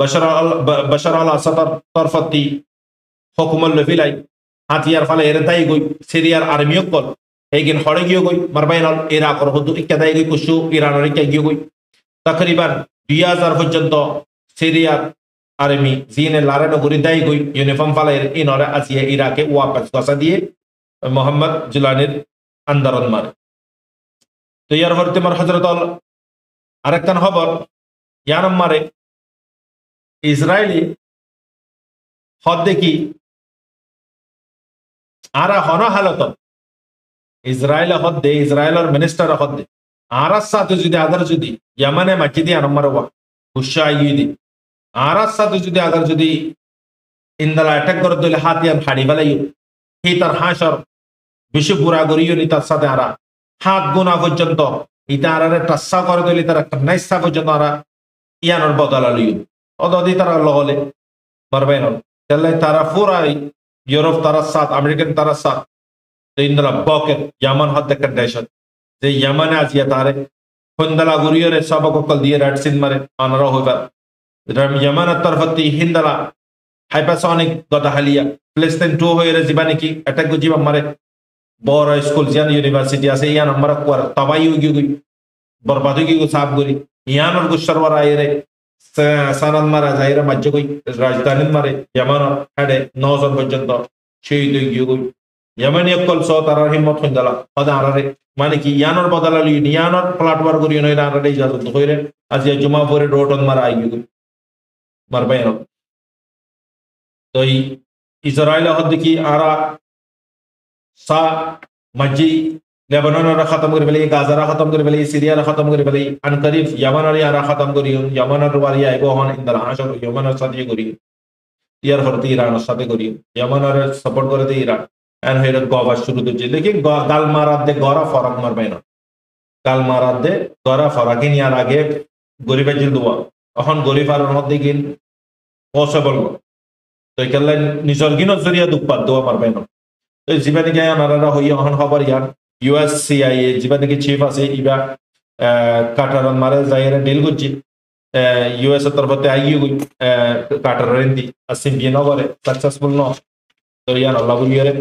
বশর আল আসাদর তরফতি হুকুমল লফিলাই হাতিয়ার ফালে এর দাই গই সিরিয়ার আর্মিও কল এইগিন হড়ে গিয়ে গই মারবাইনল ইরাকর হদু ইকা দাই গই কুশু ইরানের ইকা গিয়ে গই তকরিবান 2000 পর্যন্ত সিরিয়ার আর্মি জিনে লারানো গরি দাই গই ইউনিফর্ম ফালে ইনরে আসিয়া ইরাকে ওয়াপাস গসা দিয়ে মোহাম্মদ জুলানির আন্দরন মারে তো ইয়ার পরে তোমার হযরত আরেকখান খবর ইয়ানম মারে ইসরায়েলি হদ দেখি আরা হন হালত ইসরায়েল হদ্দে ইসরায়েলের মিনিস্টার হদ্দে আরার সাথে যদি আদার যদি ইয়ামানে মাকিদি আনম্বর ওয়া হুশা ইউদি আরার সাথে যদি আদার যদি ইন্দালা অ্যাটাক করে দিলে হাতিয়ার ফাড়ি ফেলাই হি তার হাঁসর বেশি বুড়া গড়িও নি তার সাথে আরা হাত গুণা পর্যন্ত ইতা আরারে টাসা করে দিলে তারা নাইসা পর্যন্ত আরা ইয়ানোর বদলা লিও অদি তারা লহলে মারবেন তাহলে তারা পুরাই ইউরোপ তারা সাথ আমেরিকান তারা সাথ ইন্দালা বকের ইয়ামান হদ দেখার দেশত যে ইয়ামানে আজিয়া তারে হন্দালা গুরিয়রে সবকল দিয়ে রাটসিন মারে আনারা হইবার ইয়ামানের তরফতি হিন্দালা হাইপাসনিক গদাহালিয়া প্লেসমেন্ট 2 হয়ে জীবানে কি অ্যাটাক গুজিবা মারে বড় স্কুল জিয়ান ইউনিভার্সিটি আছে ইয়ান আমরা কোয়ার তাবাই গই বরবাদ গই সাব গরি ইয়ানর গুসরওয়ার আইরে সানান মারা যাইরা মাজ্য গই রাজধানী মারে ইয়ামান হাডে 9 জন পর্যন্ত শহীদ গই গই ইয়ামানি কল সো তার হিম্মত হইদালা আদা আরারে মানে কি ইয়ানর বদলা লি ইয়ানর প্লাটওয়ার গরি নইরা আরারে ইজাজত হইরে আজিয়া জুমা পরে রোটন মারা আই গই মারবাইন তো ইসরায়েল হদ কি আরা সা মজ্জি লেবানন খতম করে ফেলে গাজারা খতম করে ফেলে সিরিয়ার খতম করে ফেলে আনকরিফ ইয়ামানের আরা খতম করি ইয়ামানের ওয়ারিয়া আইবো হন ইন্দাল হাসর ইয়ামানের সাথে করি ইয়ার হরতে ইরানের সাথে করি ইয়ামানের সাপোর্ট করে দে ইরান এন হইরে গবা শুরু দিচ্ছে লেকিন গাল মারাত দে গরা ফরাক মারবে না গাল মারাত দে গরা ফরাকিন ইয়ার আগে গরিবের জিল দোয়া এখন গরিব আর মধ্যে গিন পসিবল তো একেলা নিজর গিন জরিয়া দুপাত দোয়া মারবে না তো জীবানি গায় আনারা হইয়া এখন খবর ইয়ার USCIA জীবানি কি চিফ আছে ইবা কাটারন মারে যাইরা ডিল করছি US এর তরফতে আইয়ু কাটারন দি আসিম বিয়ে নগরে সাকসেসফুল ন তো ইয়ার আল্লাহ বুলিয়ারে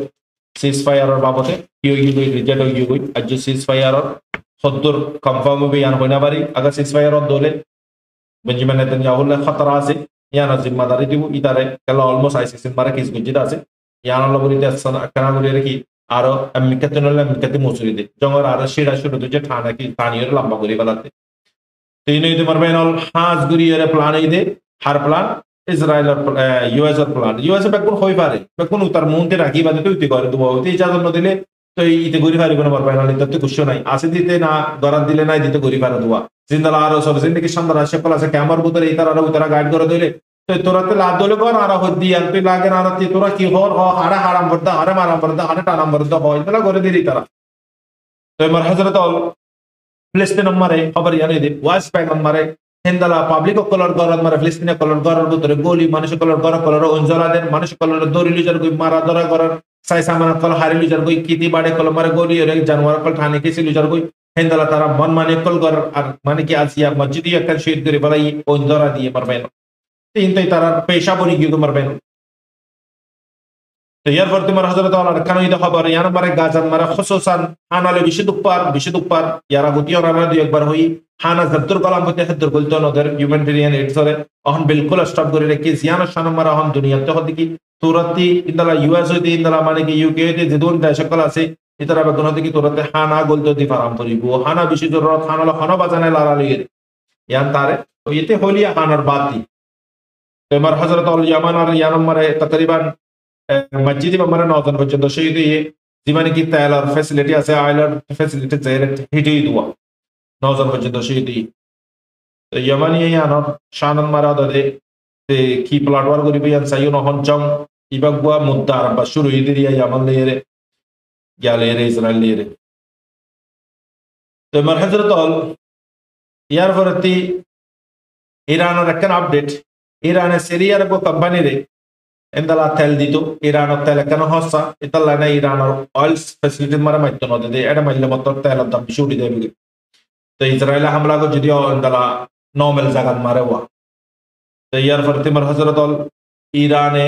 সিজ ফায়ারের বাবতে ইউ রিজেক্ট হইয়ু গই আজ সিজ ফায়ারের সদ্দর কনফার্ম হবে ইয়ান হইনা পারি আগে সিজ ফায়ারের দলে বেঞ্জামিন নেতানিয়াহুর খতরা আছে ইয়ান জিম্মাদারি দিব ইতারে কেলা অলমোস্ট আইসিস মারে কিস গুজিটা আছে ইয়ান আল্লাহ বুলিতে কানা বুলিয়ারে কি আরো আমেরিকাতে নলে আমেরিকাতে মসুরি দে জঙ্গর আরো শিরা শুরু যে ঠানা কি তানিয়র লম্বা করে বেলাতে তিন হইতে মারবেন অল হাজ গুরিয়ারে প্ল্যান হইতে হার প্ল্যান ইসরায়েলের US এর প্ল্যান US এ বেকুন হই পারে বেকুন উত্তর মন্তে রাখি বাদে তুই করে দেবো হইতে ইজাজত ন দিলে তো ইতে গরি পারি কোনো মারবেন অল ইতে কুশো নাই আসে দিতে না গরাত দিলে নাই দিতে গরি পারে দোয়া জিন্দালা আরো সব জিন্দগি সুন্দর আছে কল আছে ক্যামেরার ভিতরে ইতার আরো উতরা গাইড করে দিলে তো তোরাতে লাভ দলে কর আর হদ্দি আর তুই লাগে না তি তোরা কি হর হারে হারাম করদা হারে মারাম করদা হারে টানাম করদা হয় তারা করে দিলি তারা তো আমার হযরত ফিলিস্তিন মারে খবর জানি দে ওয়াস ব্যাংক মারে হিন্দালা পাবলিক কলর গরদ মারে ফিলিস্তিনে কলর গরর ভিতরে গোলি মানুষ কলর গর কলর অঞ্জলা দেন মানুষ কলর দরি লিজার কই মারা ধরা গরর সাই সামান কল হারি লিজার কই কিতি বাড়ে কল মারে গোলি রে জানোয়ার কল ঠানে কিছি লিজার কই হিন্দালা তারা মন মানে কল গর আর মানে কি আসিয়া মসজিদে একটা শহীদ করে বলাই অঞ্জলা দিয়ে মারবেন তিনটাই তারা পেশা বলি গিয়ে মারবেন তো ইয়ার পর তোমার হযরত আল্লাহর কানুই দে খবর ইয়ার মারে গাজান মারে খুসুসান হানালে বিশুদ্ধ পার ইয়ারা গতিও রানা দুই একবার হই হানা জব্দুর কলাম হতে হাদুর বলতো নদের হিউম্যানিটেরিয়ান এইডসরে এখন বিলকুল স্টপ করে রেখে জিয়ান শান মারা হন দুনিয়াতে হদি কি তুরতি ইন্দালা US হইতে ইন্দালা মানে কি UK হইতে যেদুন দেশকল আছে ইতারা বেগুন হদি কি তুরতে হানা গলতো দি ফারাম করিব হানা বিশু জরুরত হানালে হন বাজানে লারালি ইয়ান তারে তো ইতে হলিয়া হানার বাতি তোমার হযরত আল ইয়ামান আর ইয়ানম মারে তকরিবান মসজিদে মারে 9 জন পর্যন্ত শহীদ হয়ে জীবনে কি তেলার ফ্যাসিলিটি আছে আইলার ফ্যাসিলিটি যাইরে হিটি দুয়া 9 জন পর্যন্ত শহীদ হয়ে তো ইয়ামানি ইয়ানর শানন মারা দে কি প্লাটওয়ার করিবে ইয়ান সাইয়ন হন জং ইবাগবা মুদ্দা আরবা শুরু হইতে দিয়া ইয়ামান লেরে গেলে ইসরায়েল লেরে তোমার হযরত আল ইয়ার পরতি ইরানের একটা আপডেট ইরানে সিরিয়ার গো কোম্পানি রে endala tel dito Iran tel কেন হসা ইতালা না ইরান অয়েল ফ্যাসিলিটি মারা মাইতো না দে এটা মাইলে মত তেল দাম বেশি উড়ি দেবে তো ইসরায়েল হামলা গো যদি endala নর্মাল জায়গা মারে ওয়া তো ইয়ার ফরতিমার হযরত ইরানে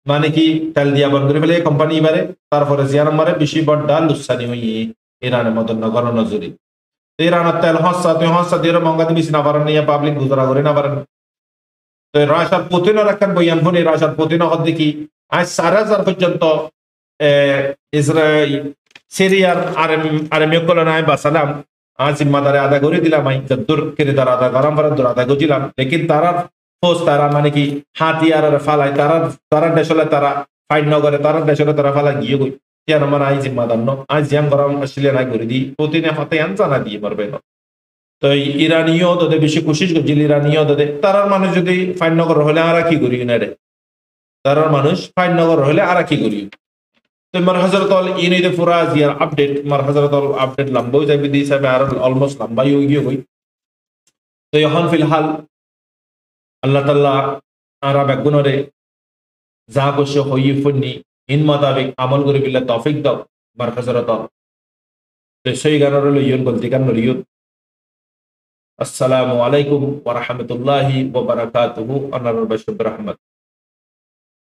মানে কি তেল দিয়া বন্ধ করে ফেলে কোম্পানি এবারে তারপরে জিয়ার মারে বেশি বড় লুসানি হই ইরানের মত নগর নজরি ইরান তেল হসা তো হসা দিয়ে মঙ্গা দিবি না পারেন ইয়া পাবলিক গুজরা করে না পারেন তো রাশাদ পুতিনের একটা বয়ান শুনি রাশাদ পুতিন হচ্ছে কি আজ 4,000 পর্যন্ত ইসরায়েল সিরিয়ার আর্মি কলোনায় বাসালাম আজ জিম্মাদারে আদা করে দিলাম আই যদ্দুর কিরদার আদা গরম পারার দূর আদা গজিলাম লেকিন তারা ফোর্স তারা মানে কি হাতিয়ার ফালাই তারা দেশলে তারা ফাইট নগরে তারা দেশলে তারা ফালা গিয়ে গই ইয়ার আমার আই জিম্মাদার ন আজ জিয়াম গরম অস্ট্রেলিয়া নাই করে দি পুতিনে হাতে আন জানা দিয়ে পারবে না তো ইরানীয় তাতে বেশি কোশিশ করছিল ইরানীয় তাতে তারার মানুষ যদি ফাইন নগর হলে আর কি করি না রে তারার মানুষ ফাইন নগর হলে আর কি করি তো মার হযরত ইনিতে পুরা জিয়ার আপডেট মার হযরত আপডেট লম্বা যাবে দি হিসাবে আর অলমোস্ট লম্বা হয়ে গিয়ে গই তো এখন ফিলহাল আল্লাহ তাআলা আরা বেগুনরে যা কোশো হই ফুনি ইন মোতাবেক আমল করে বিল্লাহ তৌফিক দাও মার হযরত তো সেই গানর লইয়ন গলতি কান লইয়ন আসসালামু আলাইকুম ওয়া রাহমাতুল্লাহি ওয়া বারাকাতুহু আনার বাশির রহমত